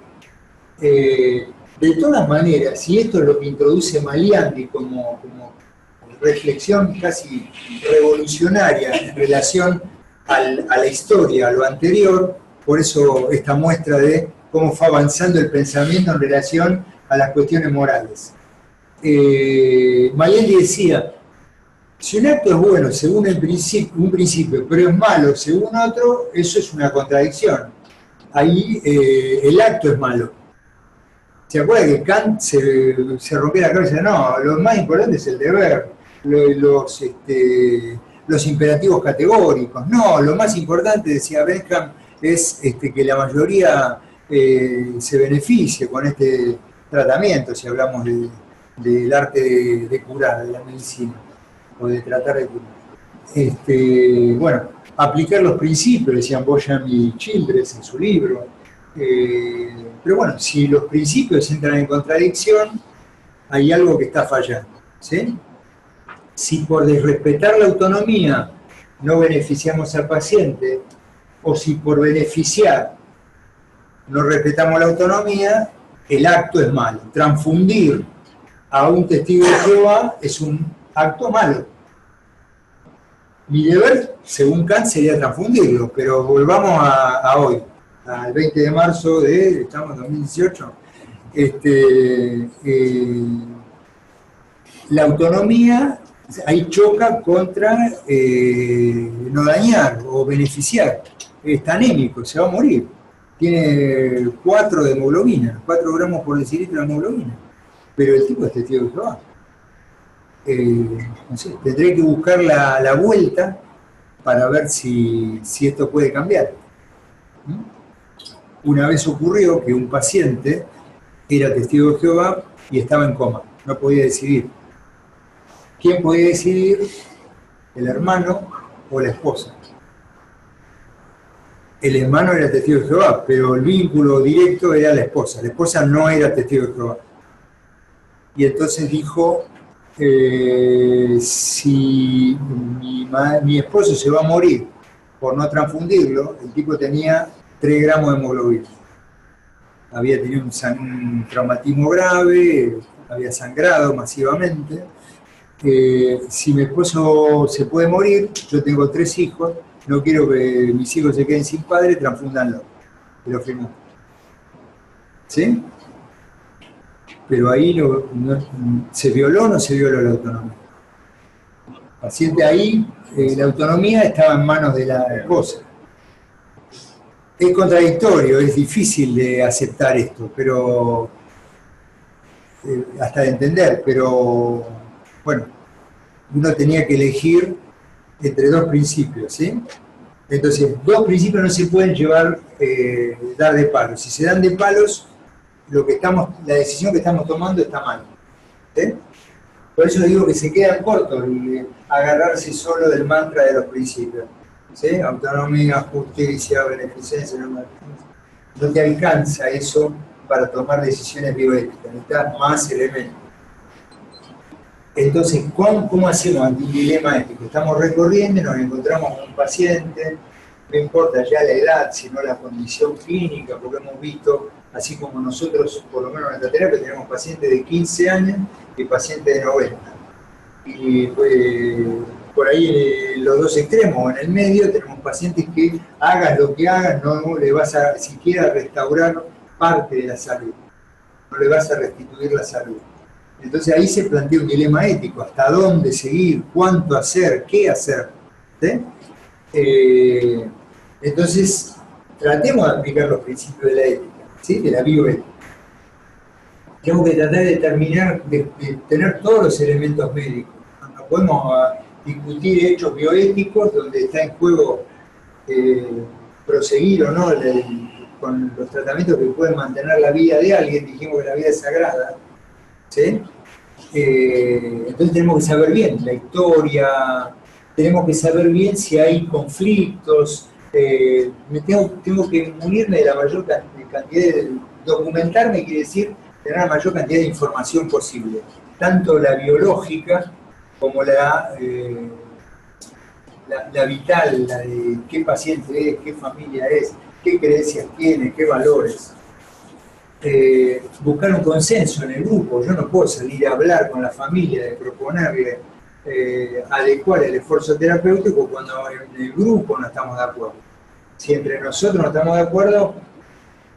De todas maneras, y esto es lo que introduce Maliandi como reflexión casi revolucionaria en relación a la historia, a lo anterior, por eso esta muestra de cómo fue avanzando el pensamiento en relación a las cuestiones morales. Maliandi decía, si un acto es bueno según un principio, pero es malo según otro, eso es una contradicción. Ahí el acto es malo. ¿Se acuerda que Kant se rompió la cabeza? No, lo más importante es el deber, los imperativos categóricos. No, lo más importante, decía Bentham, es que la mayoría se beneficie con este tratamiento, si hablamos del arte de curar, de la medicina, o de tratar de curar. Bueno, aplicar los principios, decían Boyam y Childress en su libro. Pero bueno, si los principios entran en contradicción, hay algo que está fallando, ¿sí? Si por desrespetar la autonomía no beneficiamos al paciente, o si por beneficiar no respetamos la autonomía, el acto es malo. Transfundir a un testigo de Jehová es un acto malo. Mi deber, según Kant, sería transfundirlo, pero volvamos a hoy, al 20 de marzo estamos en 2018, la autonomía ahí choca contra no dañar o beneficiar. Está anémico, se va a morir. Tiene 4 de hemoglobina, 4 gramos por decilitro de hemoglobina. Pero el tipo es testigo de Jehová. No sé, tendré que buscar la vuelta para ver si esto puede cambiar. Una vez ocurrió que un paciente era testigo de Jehová y estaba en coma, no podía decidir. ¿Quién podía decidir? ¿El hermano o la esposa? El hermano era testigo de Jehová, pero el vínculo directo era la esposa. La esposa no era testigo de Jehová. Y entonces dijo, si mi esposo se va a morir por no transfundirlo, el tipo tenía 3 gramos de hemoglobina. Había tenido un traumatismo grave, había sangrado masivamente. Si mi esposo se puede morir, yo tengo 3 hijos, no quiero que mis hijos se queden sin padre, transfúndanlo. Y lo firmó. ¿Sí? Pero ahí ¿se violó o no se violó la autonomía? El paciente ahí, la autonomía estaba en manos de la esposa. Es contradictorio, es difícil de aceptar esto, pero hasta de entender, pero bueno, uno tenía que elegir entre 2 principios, ¿sí? Entonces, 2 principios no se pueden dar de palos. Si se dan de palos, la decisión que estamos tomando está mal. ¿Sí? Por eso digo que se queda corto agarrarse solo del mantra de los principios. ¿Sí? Autonomía, justicia, beneficencia, no te alcanza eso para tomar decisiones bioéticas, necesitas más elementos. Entonces, ¿cómo hacemos ante un dilema ético? Estamos recorriendo, nos encontramos con un paciente, no importa ya la edad, sino la condición clínica, porque hemos visto, así como nosotros, por lo menos en nuestra terapia, tenemos pacientes de 15 años y pacientes de 90. Y por ahí en los 2 extremos, en el medio, tenemos pacientes que hagas lo que hagas, no le vas a siquiera restaurar parte de la salud, no le vas a restituir la salud. Entonces ahí se plantea un dilema ético, hasta dónde seguir, cuánto hacer, qué hacer. ¿Sí? Entonces, tratemos de aplicar los principios de la ética, ¿sí? De la bioética. Tenemos que tratar de determinar, de tener todos los elementos médicos. No podemos discutir hechos bioéticos donde está en juego proseguir o no con los tratamientos que pueden mantener la vida de alguien. Dijimos que la vida es sagrada. ¿Sí? Entonces tenemos que saber bien la historia, tenemos que saber bien si hay conflictos, tengo que unirme de la mayor cantidad documentarme quiere decir tener la mayor cantidad de información posible, tanto la biológica como la vital, la de qué paciente es, qué familia es, qué creencias tiene, qué valores. Buscar un consenso en el grupo. Yo no puedo salir a hablar con la familia, de proponerle adecuar el esfuerzo terapéutico cuando en el grupo no estamos de acuerdo. Si entre nosotros no estamos de acuerdo,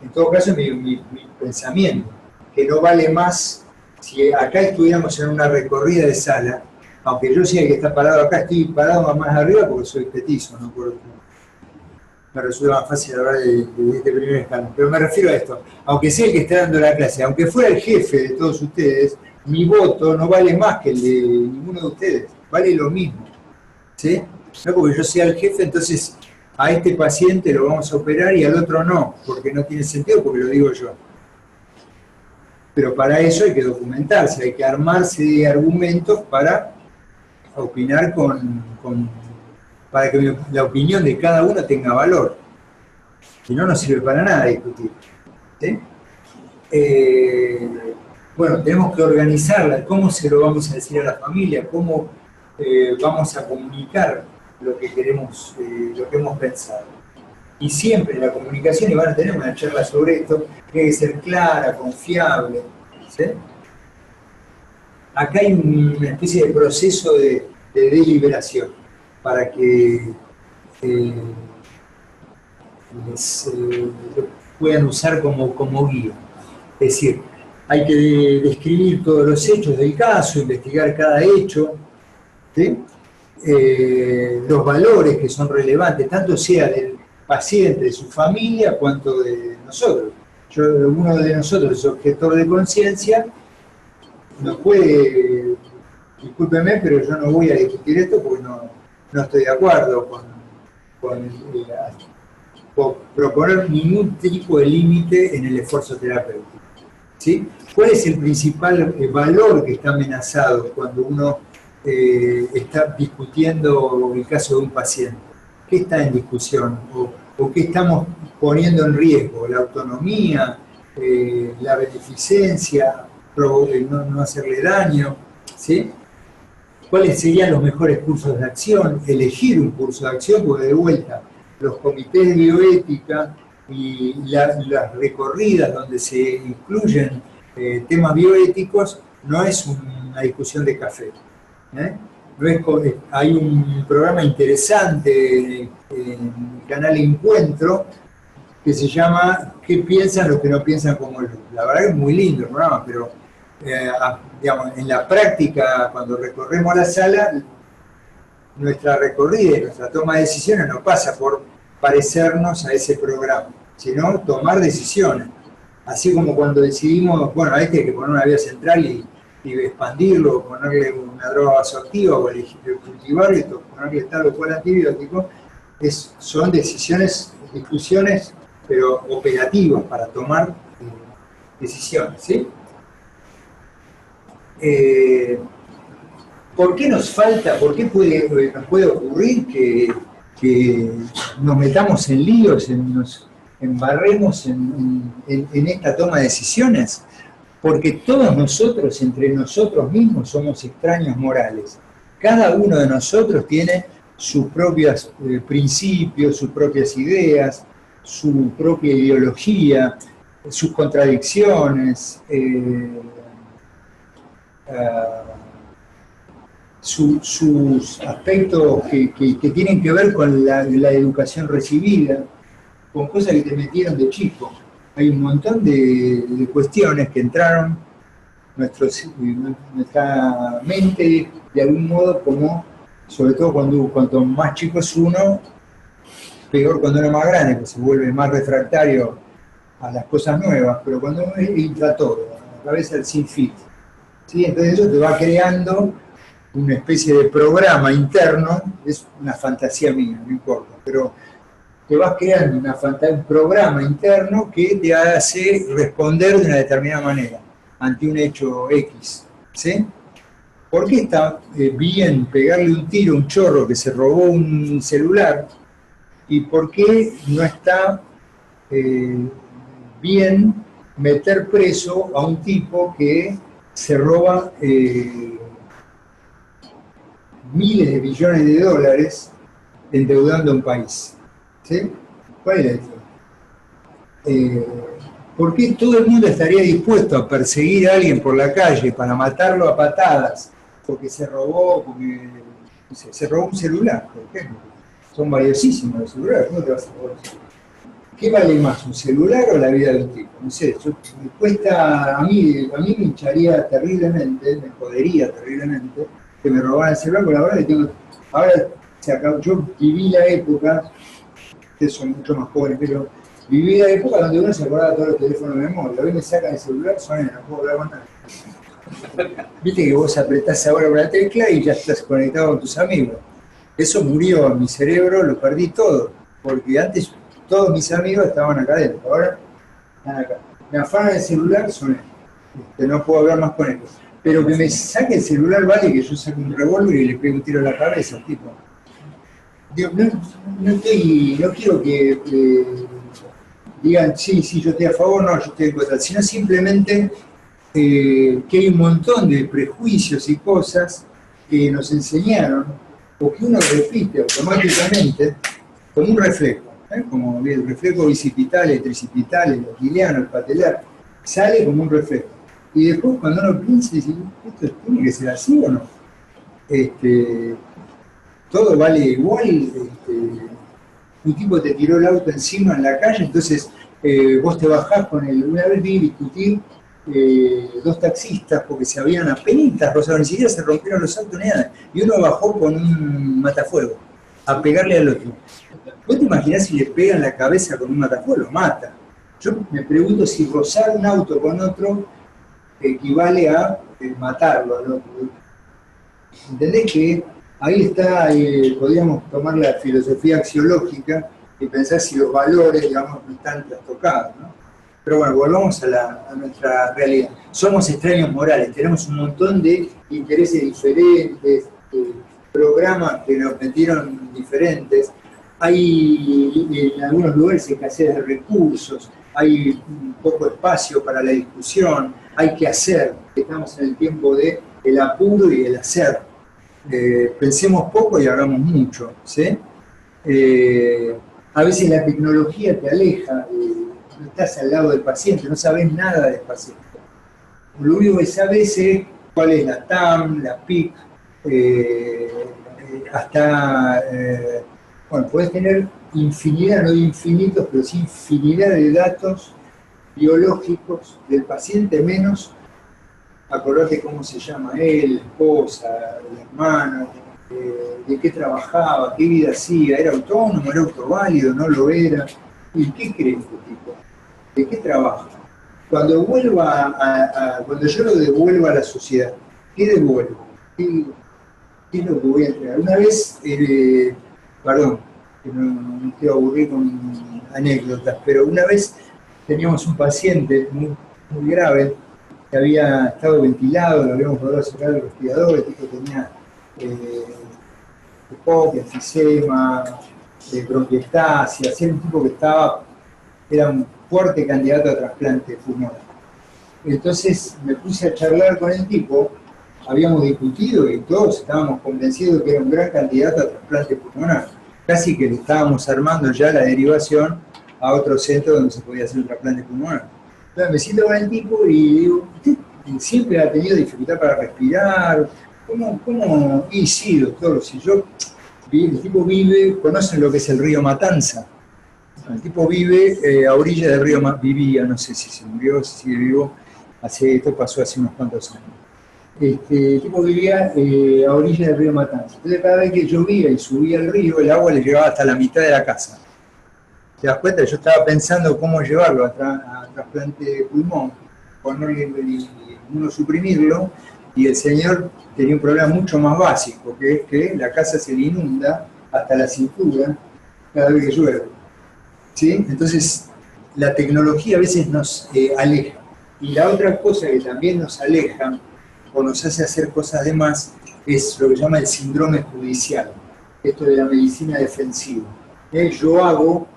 en todo caso mi pensamiento, que no vale más si acá estuviéramos en una recorrida de sala, aunque yo sea el que está parado acá, estoy parado más arriba porque soy petizo, no por me resulta más fácil hablar de este primer escalón. Pero me refiero a esto, aunque sea el que está dando la clase, aunque fuera el jefe de todos ustedes, mi voto no vale más que el de ninguno de ustedes, vale lo mismo. ¿Sí? No porque yo sea el jefe, entonces a este paciente lo vamos a operar y al otro no, porque no tiene sentido, porque lo digo yo. Pero para eso hay que documentarse, hay que armarse de argumentos para opinar para que la opinión de cada uno tenga valor. Si no, no sirve para nada discutir. ¿Sí? Bueno, tenemos que organizarla. ¿Cómo se lo vamos a decir a la familia? ¿Cómo vamos a comunicar lo que queremos, lo que hemos pensado? Y siempre la comunicación, y van a tener una charla sobre esto, tiene que ser clara, confiable. ¿Sí? Acá hay una especie de proceso de deliberación. para que lo puedan usar como guía. Es decir, hay que describir todos los hechos del caso, investigar cada hecho, ¿sí? Los valores que son relevantes, tanto sea del paciente, de su familia, cuanto de nosotros. Uno de nosotros es objetor de conciencia, no puede, discúlpeme, pero yo no voy a discutir esto porque no estoy de acuerdo con proponer ningún tipo de límite en el esfuerzo terapéutico, ¿sí? ¿Cuál es el principal valor que está amenazado cuando uno está discutiendo el caso de un paciente? ¿Qué está en discusión? ¿O qué estamos poniendo en riesgo? ¿La autonomía? ¿La beneficencia? ¿No hacerle daño? ¿Sí? ¿Cuáles serían los mejores cursos de acción? Elegir un curso de acción, porque de vuelta, los comités de bioética y las recorridas donde se incluyen temas bioéticos no es una discusión de café. No hay un programa interesante en el canal Encuentro que se llama ¿Qué piensan los que no piensan como yo? La verdad que es muy lindo el programa, pero digamos, en la práctica, cuando recorremos la sala, nuestra recorrida y nuestra toma de decisiones no pasa por parecernos a ese programa, sino tomar decisiones. Así como cuando decidimos, bueno, a este hay que poner una vía central y expandirlo, ponerle una droga vasoactiva o cultivarlo y ponerle tal o cual antibiótico, son decisiones, discusiones, pero operativas para tomar decisiones, ¿sí? ¿Por qué nos falta, por qué nos puede ocurrir que nos metamos en líos, nos embarremos en esta toma de decisiones? Porque todos nosotros, entre nosotros mismos, somos extraños morales. Cada uno de nosotros tiene sus propios principios, sus propias ideas, su propia ideología, sus contradicciones, sus aspectos que tienen que ver con la educación recibida, con cosas que te metieron de chico. Hay un montón de cuestiones que entraron nuestra mente de algún modo, como sobre todo cuanto más chico es uno, peor cuando uno es más grande, pues se vuelve más refractario a las cosas nuevas, pero cuando uno entra todo, a la cabeza del sin fit, ¿sí? Entonces eso te va creando una especie de programa interno, es una fantasía mía, no importa, pero te vas creando un programa interno que te hace responder de una determinada manera ante un hecho X, ¿sí? ¿Por qué está bien pegarle un tiro a un chorro que se robó un celular? ¿Y por qué no está bien meter preso a un tipo que se roba miles de billones de dólares endeudando a un país? ¿Sí? ¿Cuál es esto? ¿Por qué todo el mundo estaría dispuesto a perseguir a alguien por la calle para matarlo a patadas? Porque se robó un celular, por ejemplo. Son valiosísimos los celulares. ¿Cómo te vas a robar un celular? ¿Qué vale más, un celular o la vida de un tipo? No sé, me cuesta, a mí me hincharía terriblemente, me jodería terriblemente que me robaran el celular, porque la verdad que ahora se acabó, yo viví la época, ustedes son mucho más jóvenes, pero viví la época donde uno se acordaba de todos los teléfonos de memoria. Hoy me sacan el celular, suena, no puedo hablar con nadie. Viste que vos apretás ahora por la tecla y ya estás conectado con tus amigos. Eso murió en mi cerebro, lo perdí todo, porque antes todos mis amigos estaban acá adentro, ahora están acá. Me afanan el celular, suena, no puedo hablar más con ellos. Pero que me saque el celular vale que yo saque un revólver y le pegue un tiro a la cabeza al tipo. No quiero que digan, sí, yo estoy a favor, no, yo estoy en contra, sino simplemente que hay un montón de prejuicios y cosas que nos enseñaron, o que uno repite automáticamente como un reflejo, como el reflejo bicipital, el tricipital, el aquiliano, el patelar, sale como un reflejo. Y después cuando uno piensa, dice, ¿esto tiene que ser así o no? todo vale igual. Un tipo te tiró el auto encima en la calle, entonces vos te bajás con él. Una vez vi discutir dos taxistas porque se habían apenitas rozado, ni siquiera se rompieron los autos ni nada. Y uno bajó con un matafuego a pegarle al otro. ¿Vos te imaginás si le pegan la cabeza con un matafuego? Lo mata. Yo me pregunto si rozar un auto con otro equivale a matarlo al otro. ¿Entendés que ahí está, podríamos tomar la filosofía axiológica y pensar si los valores, digamos, no están trastocados, ¿no? Pero bueno, volvamos a nuestra realidad. Somos extraños morales, tenemos un montón de intereses diferentes, programas que nos metieron diferentes. Hay en algunos lugares escasez de recursos, hay poco espacio para la discusión, hay que hacer. Estamos en el tiempo del apuro y el hacer. Pensemos poco y hagamos mucho, ¿sí? A veces la tecnología te aleja, no estás al lado del paciente, no sabes nada del paciente. Lo único que sabes es cuál es la TAM, la PIC, bueno, puedes tener infinidad, no infinitos, pero sí infinidad de datos biológicos del paciente, menos acordate cómo se llama él, la esposa, el hermano, de qué trabajaba, qué vida hacía, era autónomo, era autoválido, no lo era. ¿Y qué cree este tipo? ¿De qué trabaja? Cuando cuando yo lo devuelvo a la sociedad, ¿qué devuelvo? ¿Qué es lo que voy a entregar? Una vez, perdón, que no quiero aburrir con anécdotas, pero una vez teníamos un paciente muy grave, que había estado ventilado, lo habíamos logrado sacar del respirador, el tipo tenía EPOC, enfisema, bronquiectasia, era un tipo que era un fuerte candidato a trasplante pulmonar. Entonces me puse a charlar con el tipo, habíamos discutido y todos estábamos convencidos de que era un gran candidato a trasplante pulmonar. Casi que le estábamos armando ya la derivación a otro centro donde se podía hacer un trasplante pulmonar. Entonces me siento con el tipo y digo, ¿usted siempre ha tenido dificultad para respirar? ¿Cómo? Y sí, doctor, si el tipo ¿conocen lo que es el río Matanza? El tipo vive a orilla del río Matanza, vivía, no sé si se murió, si sigue vivo, esto pasó hace unos cuantos años. El tipo vivía a orilla del río Matanza. Entonces cada vez que llovía y subía el río, el agua le llegaba hasta la mitad de la casa. ¿Te das cuenta? Yo estaba pensando cómo llevarlo a trasplante de pulmón, ponerle inmunosuprimirlo, y el señor tenía un problema mucho más básico, que es que la casa se le inunda hasta la cintura cada vez que llueve. ¿Sí? Entonces, la tecnología a veces nos aleja. Y la otra cosa que también nos aleja, o nos hace hacer cosas de más, es lo que se llama el síndrome judicial. Esto de la medicina defensiva. Yo hago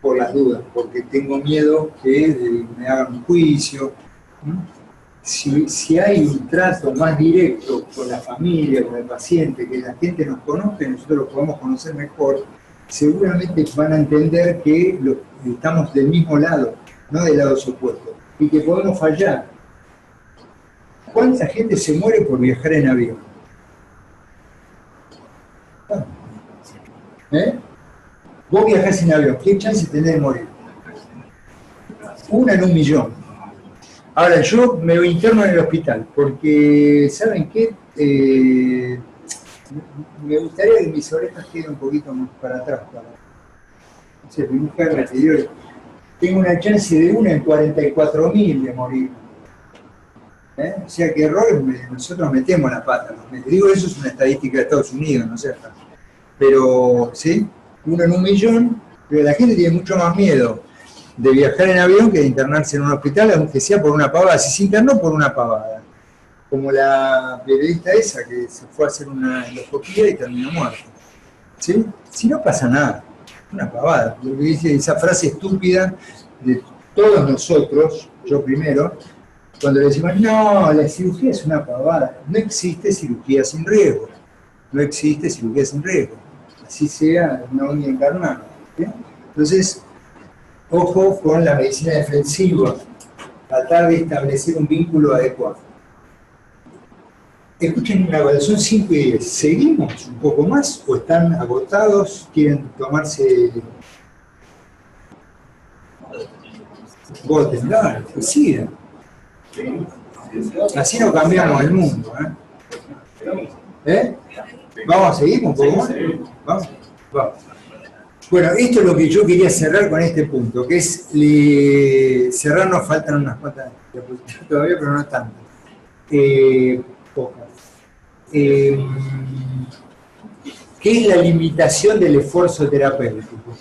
por las dudas, porque tengo miedo que me hagan un juicio. Si hay un trato más directo con la familia, con el paciente, que la gente nos conozca y nosotros los podamos conocer mejor, seguramente van a entender que estamos del mismo lado, no de lados opuestos, y que podemos fallar. ¿Cuánta gente se muere por viajar en avión? Vos viajás en avión, ¿qué chance tenés de morir? Una en 1.000.000. Ahora, yo me interno en el hospital, porque, ¿saben qué? Me gustaría que mis orejas queden un poquito más para atrás. No sé, mi mujer me pidió, tengo una chance de 1 en 44.000 de morir. O sea que errores nosotros metemos la pata. Digo, eso es una estadística de Estados Unidos, no sé. Pero, ¿sí? 1 en 1.000.000, pero la gente tiene mucho más miedo de viajar en avión que de internarse en un hospital, aunque sea por una pavada. Si se internó por una pavada, como la periodista esa que se fue a hacer una endoscopía y terminó muerta. ¿Sí? Si no pasa nada, una pavada. Lo que dice esa frase estúpida de todos nosotros, yo primero, cuando le decimos, no, la cirugía es una pavada. No existe cirugía sin riesgo. No existe cirugía sin riesgo. Así sea una uña encarnada. ¿Sí? Entonces, ojo con la medicina defensiva. Tratar de establecer un vínculo adecuado. Escuchen una cosa, son 5 y 10. ¿Seguimos un poco más o están agotados? ¿Quieren tomarse? Voten, dale, decidan. Así no cambiamos el mundo. ¿Vamos a seguir un poco más? ¿Vamos? Vamos. Bueno, esto es lo que yo quería cerrar con este punto, que es cerrar, nos faltan unas cuantas diapositivas todavía, pero no tantas. Pocas. ¿Qué es la limitación del esfuerzo terapéutico?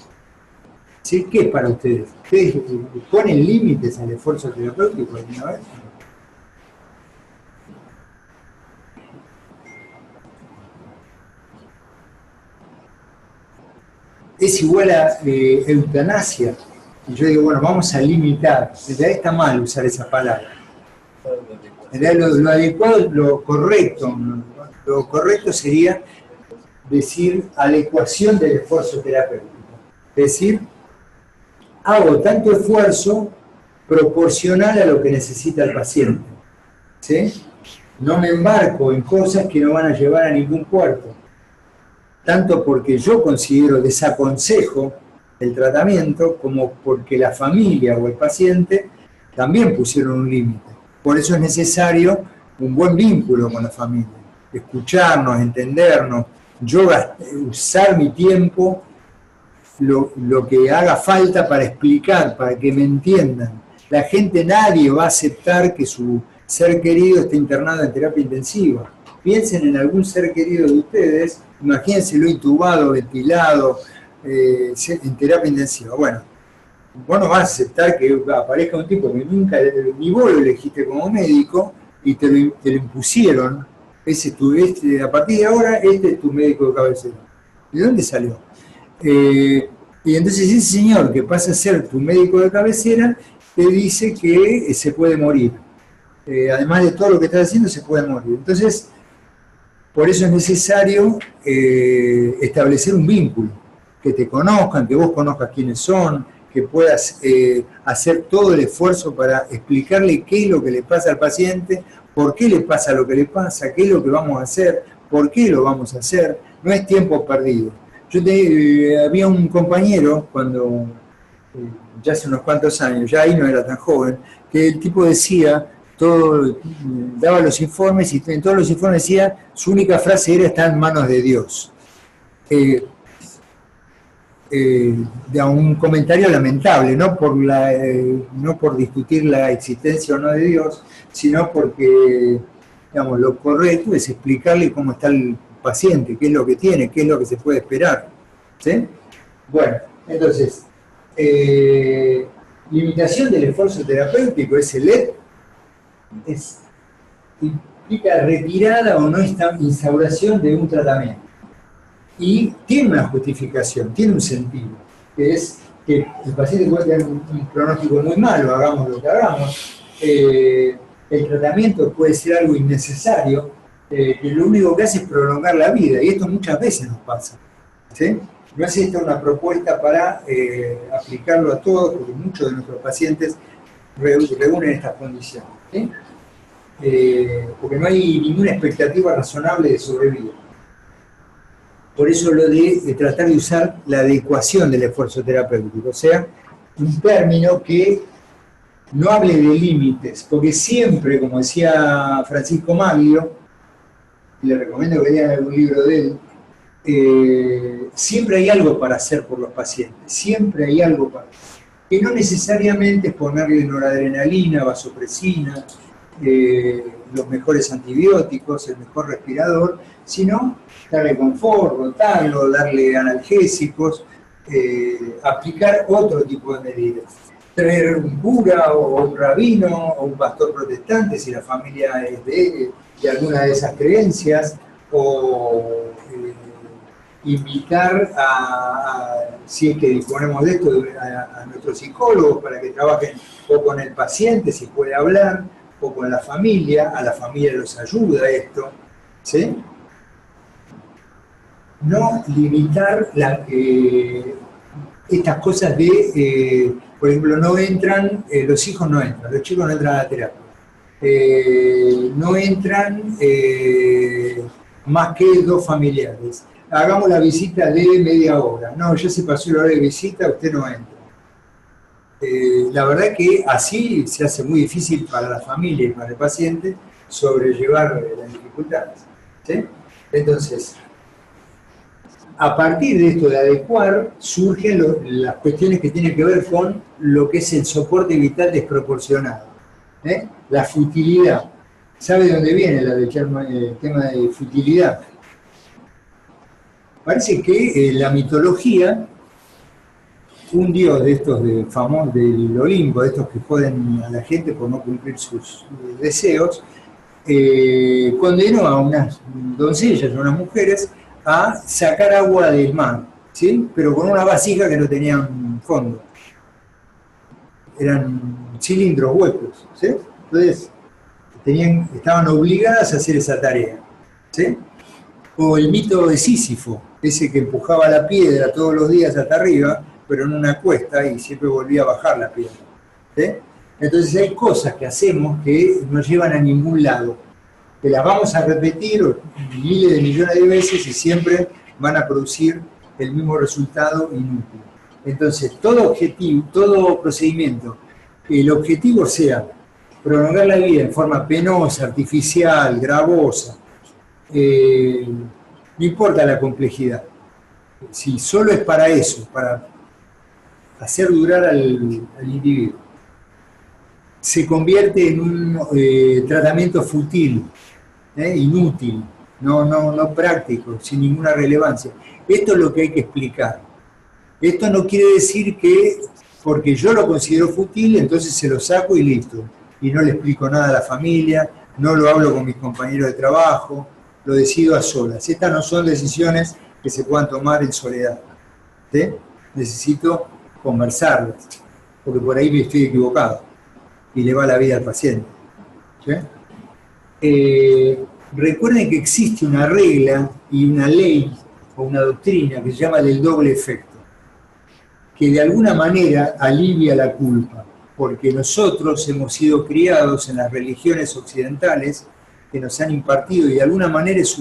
¿Sí? ¿Qué es para ustedes? ¿Ustedes ponen límites al esfuerzo terapéutico alguna vez? Es igual a eutanasia. Y yo digo, bueno, vamos a limitar. En realidad está mal usar esa palabra. En realidad lo adecuado, lo correcto sería decir adecuación del esfuerzo terapéutico. Es decir, hago tanto esfuerzo proporcional a lo que necesita el paciente. ¿Sí? No me embarco en cosas que no van a llevar a ningún puerto. Tanto porque yo considero desaconsejo el tratamiento, como porque la familia o el paciente también pusieron un límite. Por eso es necesario un buen vínculo con la familia, escucharnos, entendernos, yo usar mi tiempo, lo que haga falta para explicar, para que me entiendan. La gente, nadie va a aceptar que su ser querido esté internado en terapia intensiva. Piensen en algún ser querido de ustedes, imagínenselo intubado, ventilado, en terapia intensiva. Bueno, vos no vas a aceptar que aparezca un tipo que nunca, ni vos lo elegiste como médico y te lo impusieron. A partir de ahora, este es tu médico de cabecera. ¿De dónde salió? Y entonces ese señor que pasa a ser tu médico de cabecera te dice que se puede morir. Además de todo lo que estás haciendo, se puede morir. Entonces, por eso es necesario establecer un vínculo, que te conozcan, que vos conozcas quiénes son, que puedas hacer todo el esfuerzo para explicarle qué es lo que le pasa al paciente, por qué le pasa lo que le pasa, qué es lo que vamos a hacer, por qué lo vamos a hacer. No es tiempo perdido. Había un compañero, cuando ya hace unos cuantos años, ya ahí no era tan joven, que el tipo decía, daba los informes y en todos los informes decía, su única frase era: está en manos de Dios. Un comentario lamentable, no por discutir la existencia o no de Dios, sino porque, digamos, lo correcto es explicarle cómo está el paciente, qué es lo que tiene, qué es lo que se puede esperar. ¿Sí? Bueno, entonces, limitación del esfuerzo terapéutico, implica retirada o no instauración de un tratamiento. Y tiene una justificación, tiene un sentido, que es que el paciente puede tener un pronóstico muy malo, hagamos lo que hagamos, el tratamiento puede ser algo innecesario, que lo único que hace es prolongar la vida, y esto muchas veces nos pasa. ¿Sí? No es esta una propuesta para aplicarlo a todos, porque muchos de nuestros pacientes reúnen estas condiciones. ¿Sí? Porque no hay ninguna expectativa razonable de sobrevida. Por eso lo de tratar de usar la adecuación del esfuerzo terapéutico, o sea, un término que no hable de límites, porque siempre, como decía Francisco Maglio, y le recomiendo que lean algún libro de él, siempre hay algo para hacer por los pacientes, siempre hay algo para hacer, que no necesariamente es ponerle noradrenalina, vasopresina, los mejores antibióticos, el mejor respirador, sino darle confort, rotarlo, darle analgésicos, aplicar otro tipo de medidas. Traer un cura o un rabino o un pastor protestante, si la familia es de alguna de esas creencias, o invitar si es que disponemos de esto, a nuestros psicólogos para que trabajen o con el paciente, si puede hablar, o con la familia, a la familia los ayuda esto, ¿sí? No limitar estas cosas de, por ejemplo, no entran, los hijos no entran, los chicos no entran a la terapia. no entran más que 2 familiares. Hagamos la visita de media hora. No, ya se pasó la hora de visita, usted no entra. La verdad que así se hace muy difícil para la familia y para el paciente sobrellevar las dificultades, ¿sí? Entonces, a partir de esto de adecuar, surgen las cuestiones que tienen que ver con lo que es el soporte vital desproporcionado, la futilidad. ¿Sabe de dónde viene el tema de futilidad? Parece que la mitología, un dios de estos famosos del Olimpo, de estos que joden a la gente por no cumplir sus deseos, condenó a unas doncellas, a unas mujeres, a sacar agua del mar, ¿sí? Pero con una vasija que no tenían fondo. Eran cilindros huecos, ¿sí? Entonces, estaban obligadas a hacer esa tarea, ¿sí? O el mito de Sísifo, ese que empujaba la piedra todos los días hasta arriba, pero en una cuesta y siempre volvía a bajar la piedra, ¿sí? Entonces hay cosas que hacemos que no llevan a ningún lado, que las vamos a repetir miles de millones de veces y siempre van a producir el mismo resultado inútil. Entonces, todo procedimiento, que el objetivo sea prolongar la vida en forma penosa, artificial, gravosa, no importa la complejidad. Si solo es para eso, para hacer durar al individuo, se convierte en un tratamiento fútil, inútil, no práctico, sin ninguna relevancia. Esto es lo que hay que explicar. Esto no quiere decir que, porque yo lo considero fútil, entonces se lo saco y listo. Y no le explico nada a la familia, no lo hablo con mis compañeros de trabajo, lo decido a solas. Estas no son decisiones que se puedan tomar en soledad, ¿sí? Necesito conversarlas, porque por ahí me estoy equivocado y le va la vida al paciente, ¿sí? Recuerden que existe una regla y una ley o una doctrina que se llama del doble efecto, que de alguna manera alivia la culpa, porque nosotros hemos sido criados en las religiones occidentales que nos han impartido y de alguna manera es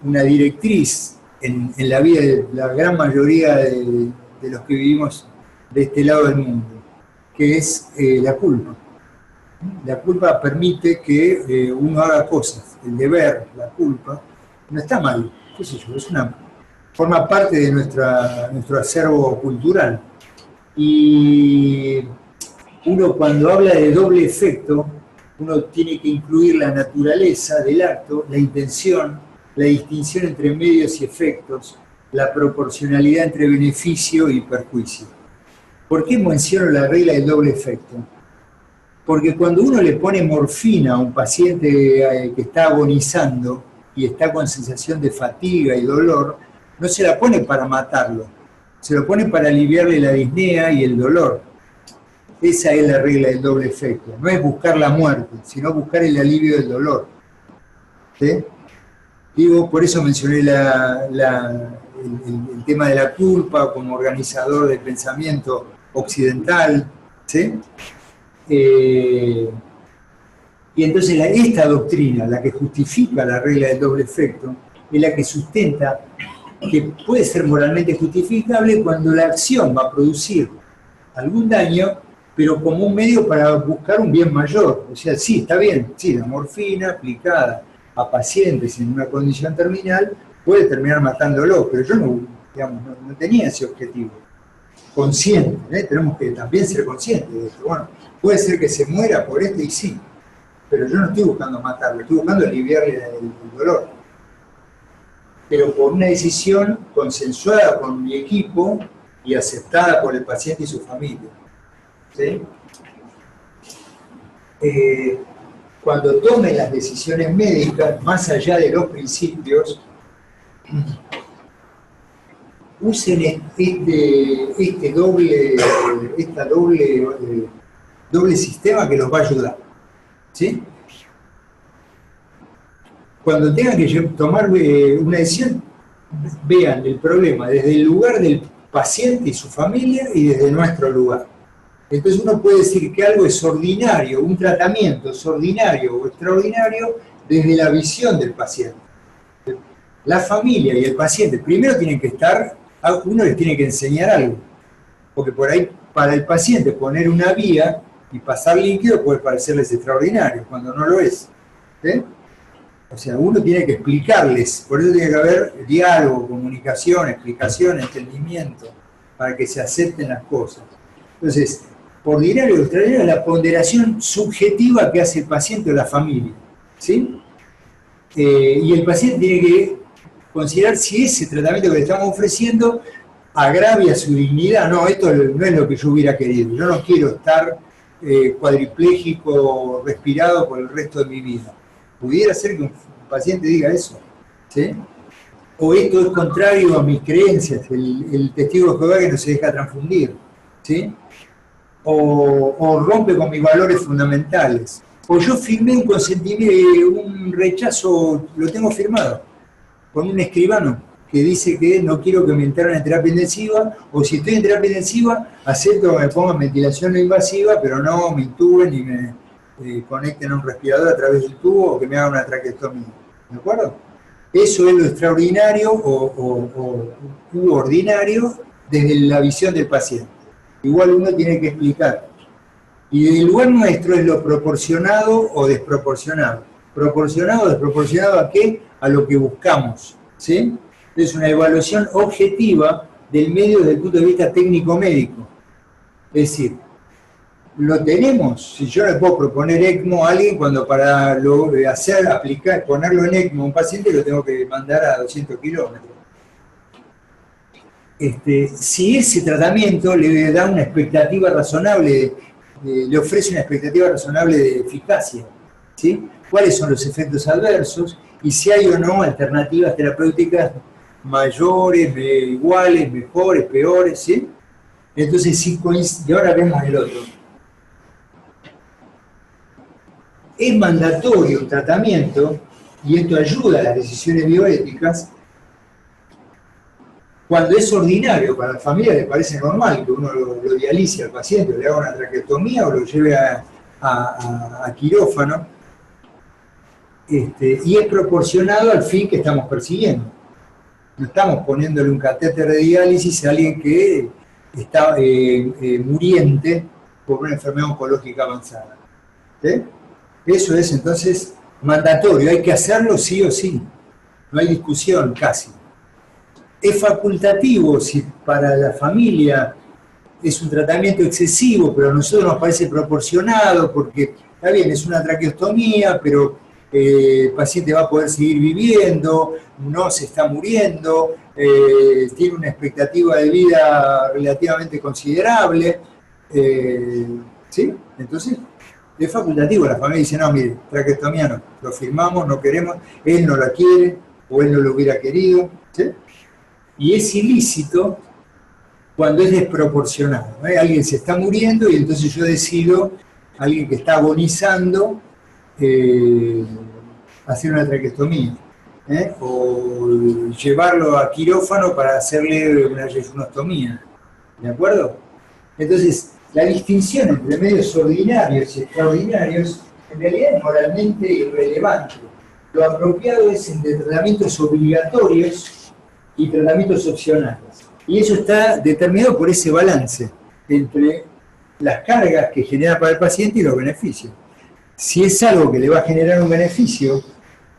una directriz en la vida de la gran mayoría de los que vivimos de este lado del mundo, que es la culpa. La culpa permite que uno haga cosas. El deber, la culpa, no está mal, qué sé yo, forma parte de nuestro acervo cultural. Y uno cuando habla de doble efecto, uno tiene que incluir la naturaleza del acto, la intención, la distinción entre medios y efectos, la proporcionalidad entre beneficio y perjuicio. ¿Por qué menciono la regla del doble efecto? Porque cuando uno le pone morfina a un paciente que está agonizando y está con sensación de fatiga y dolor, no se la pone para matarlo, se lo pone para aliviarle la disnea y el dolor. Esa es la regla del doble efecto. No es buscar la muerte, sino buscar el alivio del dolor, ¿sí? Digo, por eso mencioné el tema de la culpa como organizador del pensamiento occidental, ¿sí? Y entonces esta doctrina, la que justifica la regla del doble efecto, es la que sustenta que puede ser moralmente justificable cuando la acción va a producir algún daño, pero como un medio para buscar un bien mayor. O sea, sí, está bien, sí, la morfina aplicada a pacientes en una condición terminal puede terminar matándolo, pero yo no tenía ese objetivo consciente, ¿eh? Tenemos que también ser conscientes de esto. Bueno, puede ser que se muera por esto y sí, pero yo no estoy buscando matarlo, estoy buscando aliviarle el dolor. Pero por una decisión consensuada con mi equipo y aceptada por el paciente y su familia, ¿sí? Cuando tomen las decisiones médicas, más allá de los principios, usen este doble sistema que los va a ayudar, ¿sí? Cuando tengan que tomar una decisión, vean el problema desde el lugar del paciente y su familia y desde nuestro lugar. Entonces uno puede decir que algo es ordinario, un tratamiento es ordinario o extraordinario desde la visión del paciente. La familia y el paciente primero tienen que estar, uno les tiene que enseñar algo, porque por ahí para el paciente poner una vía y pasar líquido puede parecerles extraordinario, cuando no lo es. ¿Sí? O sea, uno tiene que explicarles, por eso tiene que haber diálogo, comunicación, explicación, entendimiento, para que se acepten las cosas. Entonces, ordinario o extraordinario es la ponderación subjetiva que hace el paciente o la familia. ¿Sí? Y el paciente tiene que considerar si ese tratamiento que le estamos ofreciendo agravia su dignidad. No, esto no es lo que yo hubiera querido. Yo no quiero estar cuadripléjico, respirado por el resto de mi vida. Pudiera ser que un paciente diga eso, ¿sí? O esto es contrario a mis creencias, el testigo de Jehová que no se deja transfundir, ¿sí? O rompe con mis valores fundamentales. O yo firmé un consentimiento, un rechazo, lo tengo firmado, con un escribano que dice que no quiero que me internen en terapia intensiva, o si estoy en terapia intensiva, acepto que me pongan ventilación no invasiva, pero no me intuben ni me conecten a un respirador a través del tubo o que me hagan una traqueostomía. ¿De acuerdo? Eso es lo extraordinario o ordinario desde la visión del paciente. Igual uno tiene que explicar. Y el lugar nuestro es lo proporcionado o desproporcionado. ¿Proporcionado o desproporcionado a qué? A lo que buscamos, ¿sí? Es una evaluación objetiva del medio desde el punto de vista técnico-médico. Es decir, lo tenemos. Si yo le puedo proponer ECMO a alguien, cuando para aplicar, ponerlo en ECMO a un paciente, lo tengo que mandar a 200 kilómetros. Si ese tratamiento le da una expectativa razonable, le ofrece una expectativa razonable de eficacia, ¿sí? ¿Cuáles son los efectos adversos? Y si hay o no alternativas terapéuticas mayores, iguales, mejores, peores, ¿sí? Entonces, sí, y ahora vemos el otro. Es mandatorio un tratamiento, y esto ayuda a las decisiones bioéticas, cuando es ordinario, para la familia le parece normal que uno lo dialice al paciente, le haga una traqueostomía o lo lleve a quirófano, y es proporcionado al fin que estamos persiguiendo. No estamos poniéndole un catéter de diálisis a alguien que está muriente por una enfermedad oncológica avanzada. ¿Sí? Eso es entonces mandatorio, hay que hacerlo sí o sí, no hay discusión casi. Es facultativo si para la familia es un tratamiento excesivo, pero a nosotros nos parece proporcionado, porque está bien, es una traqueostomía, pero el paciente va a poder seguir viviendo, no se está muriendo, tiene una expectativa de vida relativamente considerable, ¿sí? Entonces, es facultativo, la familia dice, no, mire, traqueostomía no, lo firmamos, no queremos, él no la quiere, o él no lo hubiera querido, ¿sí? Y es ilícito cuando es desproporcionado, ¿no? Alguien se está muriendo y entonces yo decido, alguien que está agonizando, hacer una traqueostomía, o llevarlo a quirófano para hacerle una yefunostomía, ¿de acuerdo? Entonces, la distinción entre medios ordinarios y extraordinarios en realidad es moralmente irrelevante. Lo apropiado es entre tratamientos obligatorios y tratamientos opcionales. Y eso está determinado por ese balance entre las cargas que genera para el paciente y los beneficios. Si es algo que le va a generar un beneficio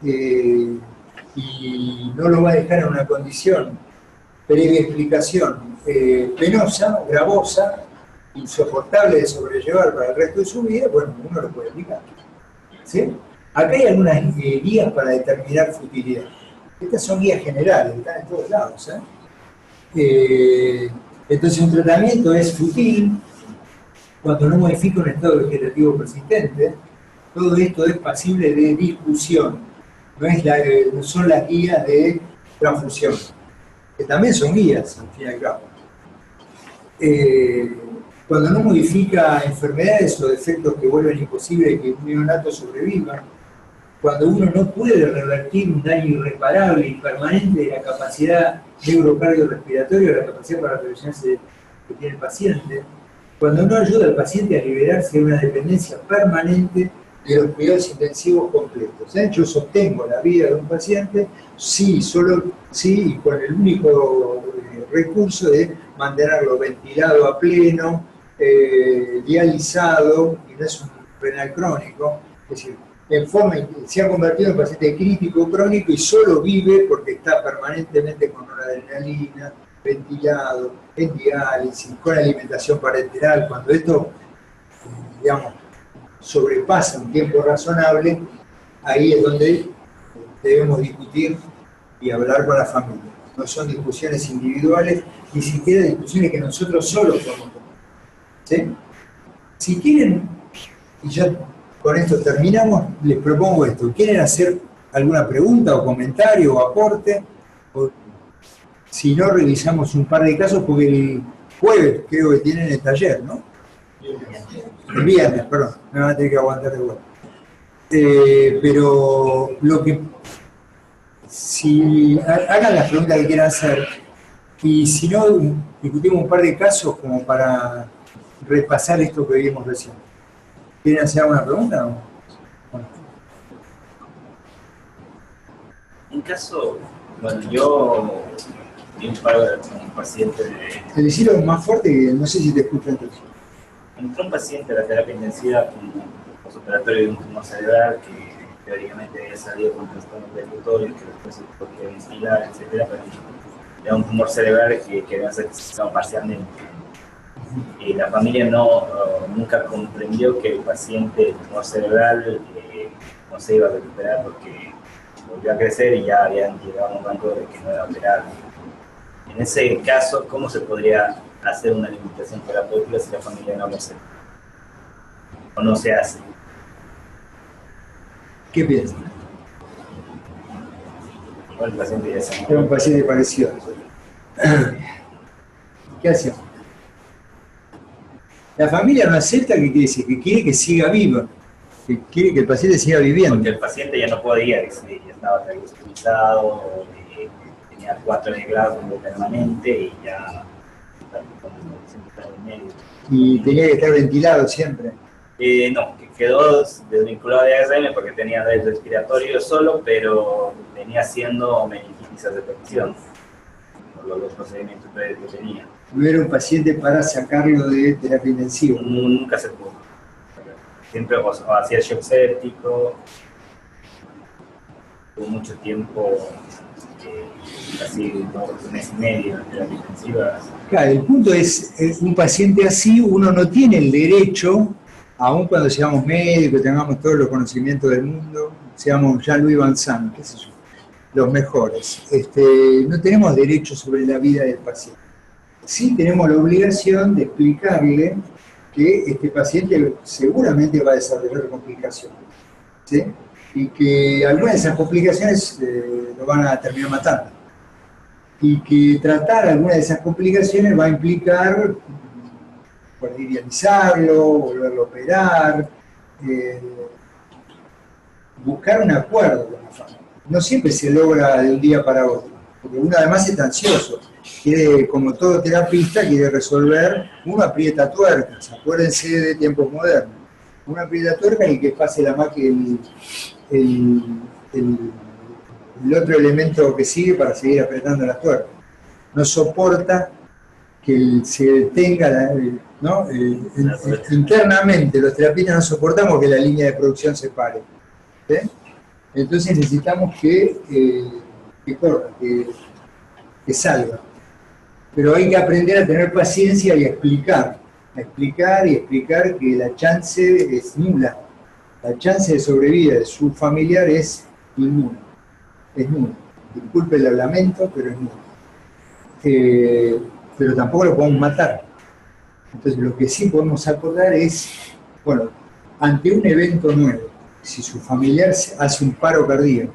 y no lo va a dejar en una condición previa explicación penosa, gravosa, insoportable de sobrellevar para el resto de su vida, bueno, uno lo puede aplicar. ¿Sí? Acá hay algunas guías para determinar futilidad. Estas son guías generales, están en todos lados. Entonces un tratamiento es fútil cuando no modifica un estado vegetativo persistente. Todo esto es pasible de discusión. No son las guías de transfusión, que también son guías, al fin y al cabo. Cuando no modifica enfermedades o defectos que vuelven imposible que un neonato sobreviva, cuando uno no puede revertir un daño irreparable y permanente de la capacidad neurocardiorrespiratoria, la capacidad para relacionarse que tiene el paciente, Cuando uno ayuda al paciente a liberarse de una dependencia permanente de los cuidados intensivos completos. Yo sostengo la vida de un paciente, sí, solo sí, y con el único recurso de mantenerlo ventilado a pleno, dializado, y no es un renal crónico, es decir, se ha convertido en paciente crítico crónico y solo vive porque está permanentemente con noradrenalina, ventilado, en diálisis, con alimentación parenteral. Cuando esto, digamos, sobrepasa un tiempo razonable, ahí es donde debemos discutir y hablar con la familia. No son discusiones individuales, ni siquiera discusiones que nosotros solos podemos tomar. ¿Sí? Si quieren, y ya con esto terminamos, les propongo esto. ¿Quieren hacer alguna pregunta o comentario o aporte? O, si no, revisamos un par de casos, porque el jueves creo que tienen el taller, ¿no? El viernes, perdón, me van a tener que aguantar de vuelta. Pero lo que, si hagan las preguntas que quieran hacer, y si no, discutimos un par de casos como para repasar esto que vimos recién. ¿Quieren hacer alguna pregunta? Bueno. En caso, bueno, yo vi un par de un paciente de... El decirlo más fuerte, que no sé si te escucho entonces. Entró un paciente a la terapia intensiva con postoperatorio de un tumor cerebral que teóricamente había salido con trastornos respiratorios, que después se podía ventilar, etcétera, pero era un tumor cerebral que había cesado parcialmente. Y la familia nunca comprendió que el paciente, el tumor cerebral, no se iba a recuperar porque volvió a crecer y ya habían llegado a un rango de que no era operable. En ese caso, ¿cómo se podría hacer una limitación terapéutica si la familia no lo hace? ¿O no se hace? ¿Qué piensan? Igual el paciente ya se Era un paciente parecido. ¿Qué hacemos? La familia no acepta, ¿qué quiere decir? Que quiere que siga viva, que quiere que el paciente siga viviendo. Porque el paciente ya no podía decidir, ya estaba hospitalizado, tenía 4 grados permanente y ya estaba en medio. Y tenía que estar ventilado siempre. No, que quedó desvinculado de ARM porque tenía respiratorio solo, pero venía haciendo meningitis a repetición por los dos procedimientos previos que tenía. No era un paciente para sacarlo de terapia intensiva. Nunca se pudo. Siempre o hacía shock séptico, tuvo mucho tiempo, casi 2 meses y medio en terapia intensiva. Claro, el punto es, un paciente así, uno no tiene el derecho, aun cuando seamos médicos, tengamos todos los conocimientos del mundo, seamos Jean-Louis Van Sant, qué sé yo, los mejores, no tenemos derecho sobre la vida del paciente. Sí tenemos la obligación de explicarle que este paciente seguramente va a desarrollar complicaciones, ¿sí? Y que algunas de esas complicaciones lo van a terminar matando. Y que tratar alguna de esas complicaciones va a implicar por idealizarlo, volverlo a operar, buscar un acuerdo con la familia. No siempre se logra de un día para otro, porque uno además está ansioso, quiere, como todo terapista, quiere resolver, uno aprieta tuercas, acuérdense de tiempos modernos, uno aprieta tuercas y que pase la máquina, el otro elemento que sigue para seguir apretando las tuercas. No soporta que se detenga, ¿no? Internamente los terapistas no soportamos que la línea de producción se pare. ¿Sí? Entonces necesitamos que corra, que salga. Pero hay que aprender a tener paciencia y a explicar que la chance es nula. La chance de sobrevida de su familiar es nula. Es nula. Disculpe el lamento, pero es nula. Pero tampoco lo podemos matar. Entonces lo que sí podemos acordar es, bueno, ante un evento nuevo, si su familiar hace un paro cardíaco,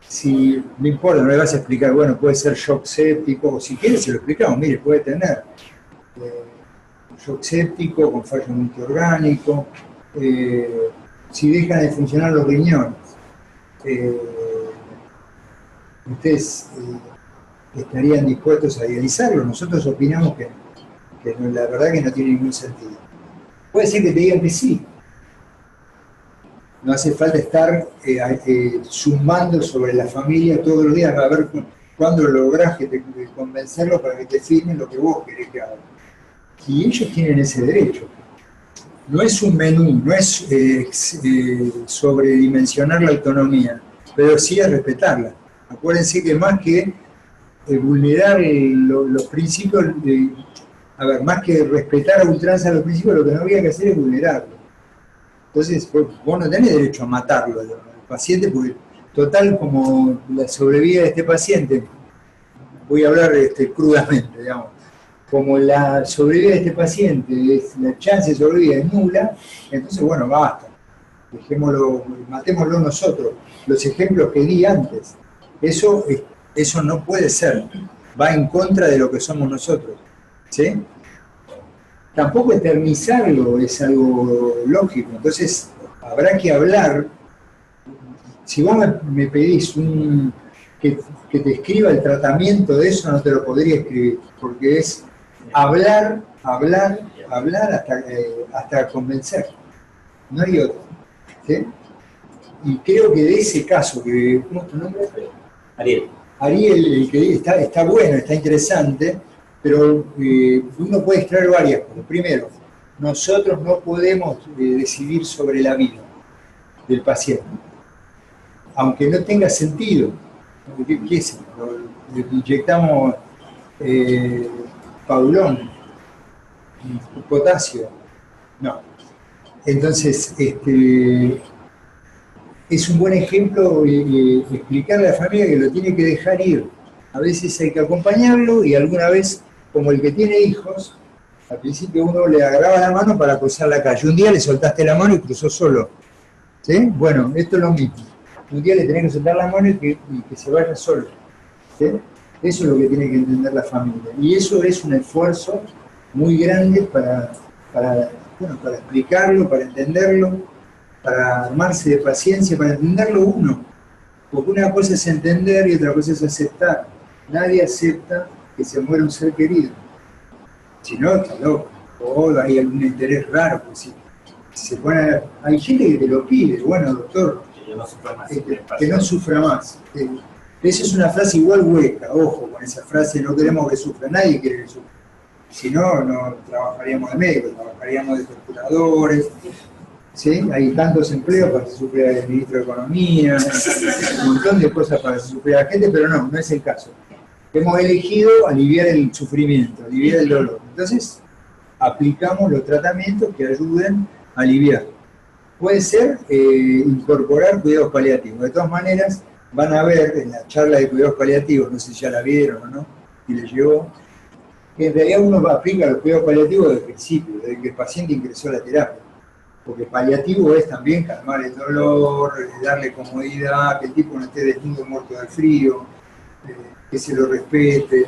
si no importa, no le vas a explicar, bueno, puede ser shock séptico, o si quiere se lo explicamos, mire, puede tener shock séptico con fallo multiorgánico, si dejan de funcionar los riñones, ustedes estarían dispuestos a dializarlo. Nosotros opinamos que no, la verdad que no tiene ningún sentido. Puede ser que te digan que sí. No hace falta estar sumando sobre la familia todos los días, a ver cuándo lográs convencerlo para que te firmen lo que vos querés que haga. Y ellos tienen ese derecho. No es un menú, no es sobredimensionar la autonomía, pero sí es respetarla. Acuérdense que más que vulnerar los principios, a ver, más que respetar a ultranza los principios, lo que no habría que hacer es vulnerarlos. Entonces, vos no tenés derecho a matarlo al paciente, porque total, como la sobrevida de este paciente, voy a hablar crudamente, digamos, como la sobrevida de este paciente, la chance de sobrevivir es nula, entonces, bueno, basta. Dejémoslo, matémoslo nosotros. Los ejemplos que di antes, eso no puede ser. Va en contra de lo que somos nosotros. ¿Sí? Tampoco eternizarlo es algo lógico. Entonces, habrá que hablar. Si vos me pedís que te escriba el tratamiento de eso, no te lo podría escribir, porque es hablar hasta convencer. No hay otro. ¿Sí? Y creo que de ese caso, ¿cómo es tu nombre? Ariel. Ariel, el que está bueno, está interesante, pero uno puede extraer varias cosas. Primero, nosotros no podemos decidir sobre la vida del paciente, aunque no tenga sentido. ¿Qué es? Le inyectamos paulón, potasio. No. Entonces, es un buen ejemplo explicarle a la familia que lo tiene que dejar ir. A veces hay que acompañarlo y alguna vez, como el que tiene hijos, al principio uno le agarraba la mano para cruzar la calle. Un día le soltaste la mano y cruzó solo. ¿Sí? Bueno, esto es lo mismo. Un día le tenés que soltar la mano y que se vaya solo. ¿Sí? Eso es lo que tiene que entender la familia. Y eso es un esfuerzo muy grande para explicarlo, para entenderlo, para armarse de paciencia, para entenderlo uno. Porque una cosa es entender y otra cosa es aceptar. Nadie acepta que se muera un ser querido. Si no, está loco. O hay algún interés raro. Pues si se pone, hay gente que te lo pide. Bueno, doctor, que no sufra más. Esa es una frase igual hueca. Ojo con esa frase, no queremos que sufra. Nadie quiere que sufra. Si no, no trabajaríamos de médicos, trabajaríamos de torturadores. ¿Sí? Hay tantos empleos para que se sufra el ministro de Economía, un montón de cosas para que se sufra la gente, pero no es el caso. Hemos elegido aliviar el sufrimiento, aliviar el dolor. Entonces, aplicamos los tratamientos que ayuden a aliviar. Puede ser incorporar cuidados paliativos. De todas maneras, van a ver en la charla de cuidados paliativos, no sé si ya la vieron o no, y les llegó, que en realidad uno aplica los cuidados paliativos desde el principio, desde que el paciente ingresó a la terapia. Porque paliativo es también calmar el dolor, darle comodidad, que el tipo no esté desnudo muerto de frío, que se lo respete,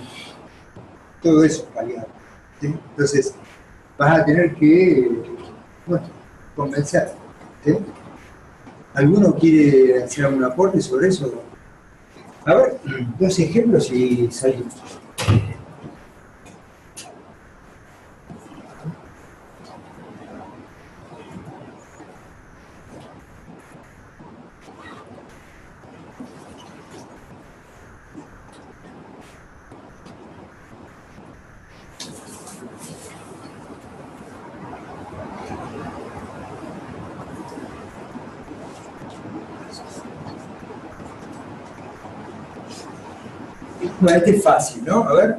todo eso es paliar. ¿Sí? Entonces, vas a tener que convencer. ¿Sí? ¿Alguno quiere hacer algún aporte sobre eso? A ver, dos ejemplos y salimos. Bueno, este es fácil, ¿no? A ver.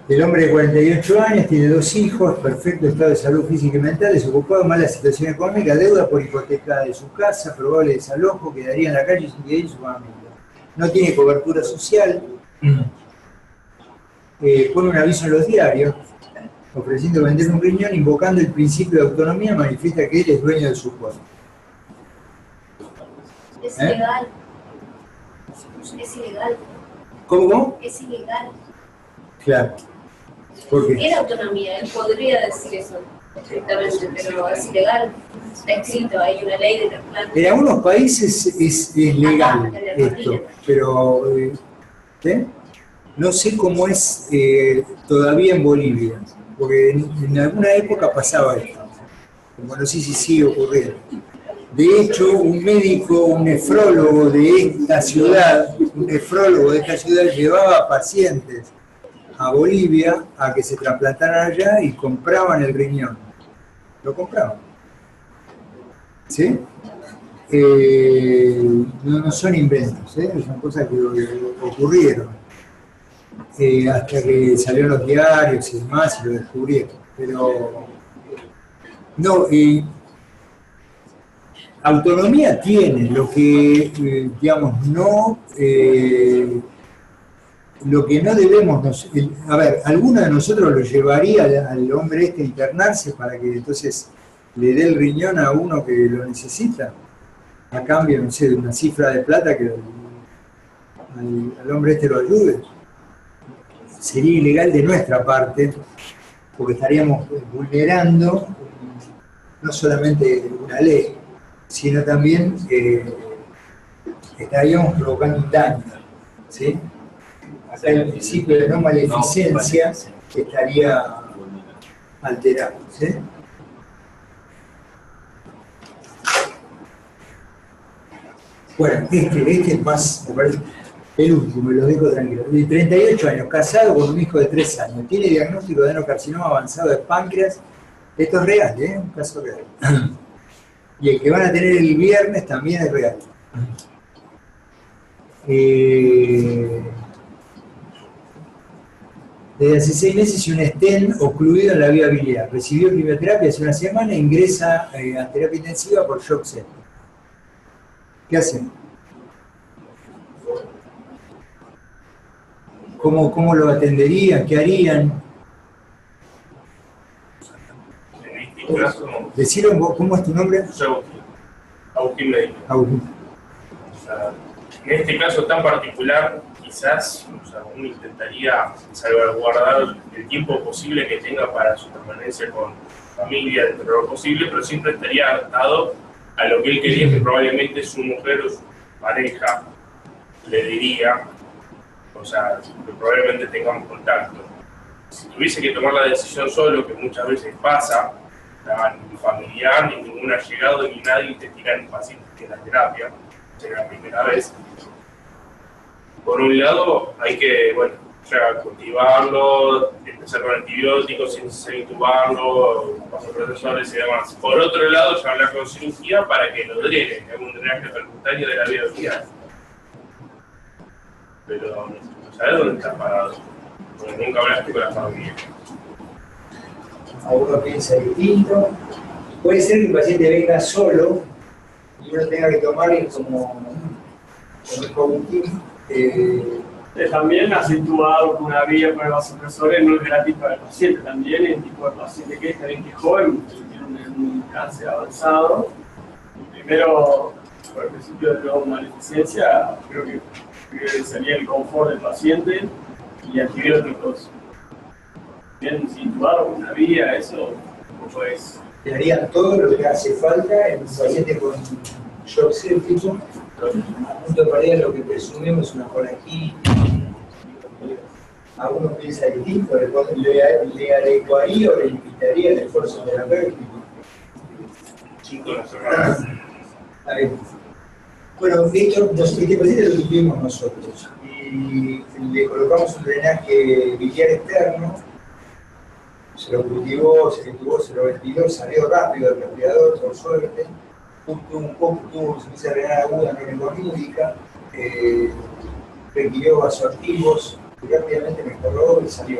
El hombre de 48 años, tiene 2 hijos, perfecto estado de salud física y mental, desocupado, mala situación económica, deuda por hipoteca de su casa, probable desalojo, quedaría en la calle sin que ella y su familia. No tiene cobertura social, pone un aviso en los diarios, ofreciendo vender un riñón, invocando el principio de autonomía, manifiesta que él es dueño de su cuerpo. Es ilegal. Es ilegal. ¿Cómo? Es ilegal. Claro. ¿Por qué? Tiene autonomía, él podría decir eso perfectamente, pero es ilegal. Está escrito, hay una ley de trasplante. En algunos países es legal esto, pero ¿sí? No sé cómo es todavía en Bolivia, porque en alguna época pasaba esto. Como no sé si sigue ocurriendo. De hecho, un médico, un nefrólogo de esta ciudad, llevaba pacientes a Bolivia a que se trasplantaran allá y compraban el riñón. Lo compraban. ¿Sí? No son inventos, son cosas que ocurrieron. Hasta que salieron los diarios y demás y lo descubrieron. Pero no, autonomía tiene, lo que, digamos, no, lo que no debemos, a ver, alguno de nosotros lo llevaría al hombre este a internarse para que entonces le dé el riñón a uno que lo necesita, a cambio, no sé, de una cifra de plata que al hombre este lo ayude. Sería ilegal de nuestra parte, porque estaríamos vulnerando no solamente una ley, sino también estaríamos provocando un daño, ¿sí? Acá el principio de no maleficencia estaría alterado, ¿sí? Bueno, este es más, me parece, el último, y lo dejo tranquilo. De 38 años, casado con un hijo de 3 años, tiene diagnóstico de adenocarcinoma avanzado de páncreas. Esto es real, un caso real. Y el que van a tener el viernes también es real. Desde hace 6 meses y un stent ocluido en la vía biliar. Recibió quimioterapia hace una semana e ingresa a terapia intensiva por shock septic. ¿Qué hacen? ¿Cómo lo atenderían? ¿Qué harían? Decirlo, ¿cómo es tu nombre? Agustín Medina. Agustín. O sea, en este caso tan particular, quizás uno intentaría salvaguardar el tiempo posible que tenga para su permanencia con familia, dentro de lo posible, pero siempre estaría adaptado a lo que él quería, que probablemente su mujer o su pareja le diría, o sea, que probablemente tengamos contacto. Si tuviese que tomar la decisión solo, que muchas veces pasa, ni familiar, ni ningún allegado, ni nadie te tira en paciente en la terapia, será la primera vez. Por un lado, hay que, bueno, ya cultivarlo, empezar con antibióticos, sin necesario intubarlo, vasopresores y demás. Por otro lado, ya hablar con cirugía para que lo drene, que haga un drenaje percutáneo de la vía biliar. Pero, ¿sabes dónde estás parado? Porque nunca hablaste con la familia. A uno piensa distinto. Puede ser que el paciente venga solo y uno tenga que tomarle como Agustín. También acentuado con una vía para vasopresores no es gratis para el paciente. También el tipo de paciente que es también que es joven, tiene un cáncer avanzado. Primero, por el principio de la maleficencia, creo que sería el confort del paciente y antibióticos. Bien situado con una vía, eso tampoco es. Le haría todo lo que hace falta en un paciente con shock séptico, a punto de parir lo que presumimos una corají. A uno piensa distinto, le adecuaría o le limitaría el esfuerzo terapéutico. Bueno, este paciente lo tuvimos nosotros y le colocamos un drenaje biliar externo. Se lo cultivó, se intubó, se lo ventiló, salió rápido del respirador, por suerte. Tuvo una renal aguda neuronídica, requirió vasoactivos, y rápidamente mejoró y salió.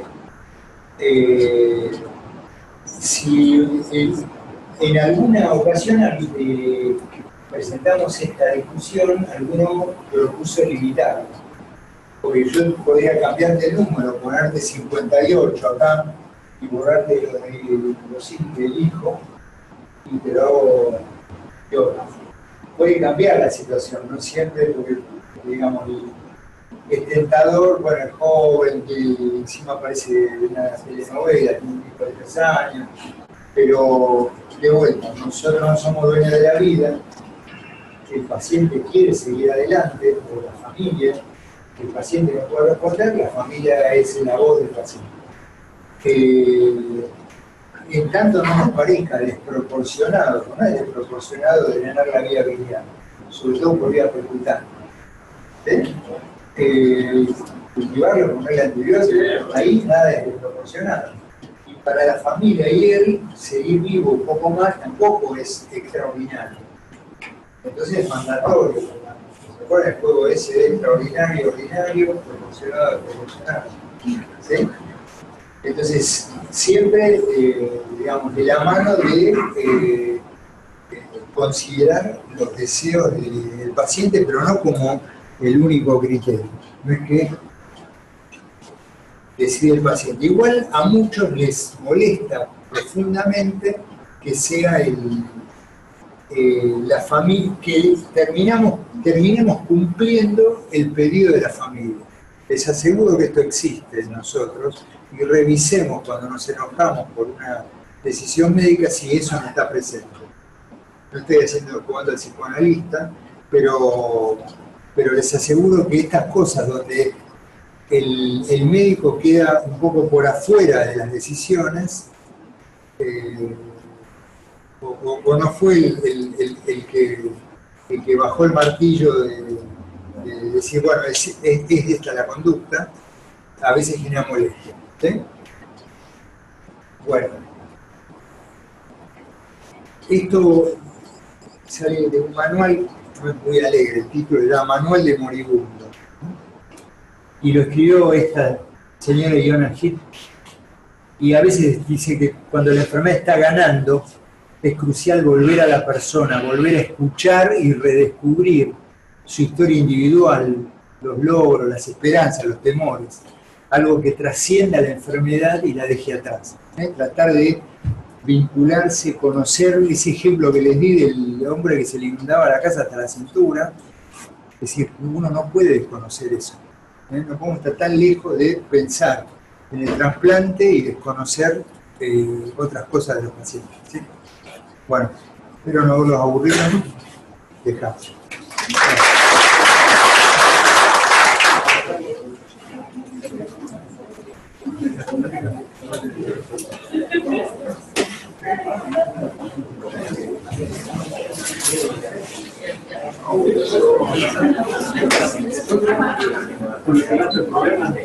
Si en alguna ocasión presentamos esta discusión, alguno propuso limitarlo. Porque yo podría cambiarte el número, ponerte 58 acá, y borrarte del hijo y te lo hago yo. Puede cambiar la situación, no siempre, porque digamos es tentador, bueno, el joven que encima aparece en una telenovela, tiene un hijo de 3 años, pero de vuelta, nosotros no somos dueños de la vida, el paciente quiere seguir adelante, o la familia, el paciente no puede responder, la familia es la voz del paciente. En tanto no nos parezca desproporcionado, no es desproporcionado drenar la vía biliar, sobre todo por vía percutánea. Cultivarlo, ponerle antibióticos, ahí nada es desproporcionado. Y para la familia y él, seguir vivo un poco más tampoco es extraordinario. Entonces es mandatorio. ¿Se acuerdan el juego ese de extraordinario, ordinario, proporcionado, proporcionado? ¿Sí? Entonces, siempre, digamos, de la mano de considerar los deseos del paciente, pero no como el único criterio. No es que decide el paciente. Igual a muchos les molesta profundamente que sea la familia, que terminemos cumpliendo el pedido de la familia. Les aseguro que esto existe en nosotros y revisemos cuando nos enojamos por una decisión médica si eso no está presente. No estoy jugando al psicoanalista, pero les aseguro que estas cosas donde el médico queda un poco por afuera de las decisiones, o no fue el que bajó el martillo de decir, bueno, es esta la conducta, a veces genera molestia. ¿Sí? Bueno, esto sale de un manual, no es muy alegre, el título era Manual de Moribundo, y lo escribió esta señora Iona Heath, y a veces dice que cuando la enfermedad está ganando, es crucial volver a la persona, volver a escuchar y redescubrir su historia individual, los logros, las esperanzas, los temores, algo que trascienda la enfermedad y la deje atrás. Tratar de vincularse, conocer ese ejemplo que les di del hombre que se le inundaba la casa hasta la cintura. Es decir, uno no puede desconocer eso. No podemos estar tan lejos de pensar en el trasplante y desconocer otras cosas de los pacientes. ¿Sí? Bueno, espero no los aburrirnos. Dejamos. ¿Solucionaste el problema?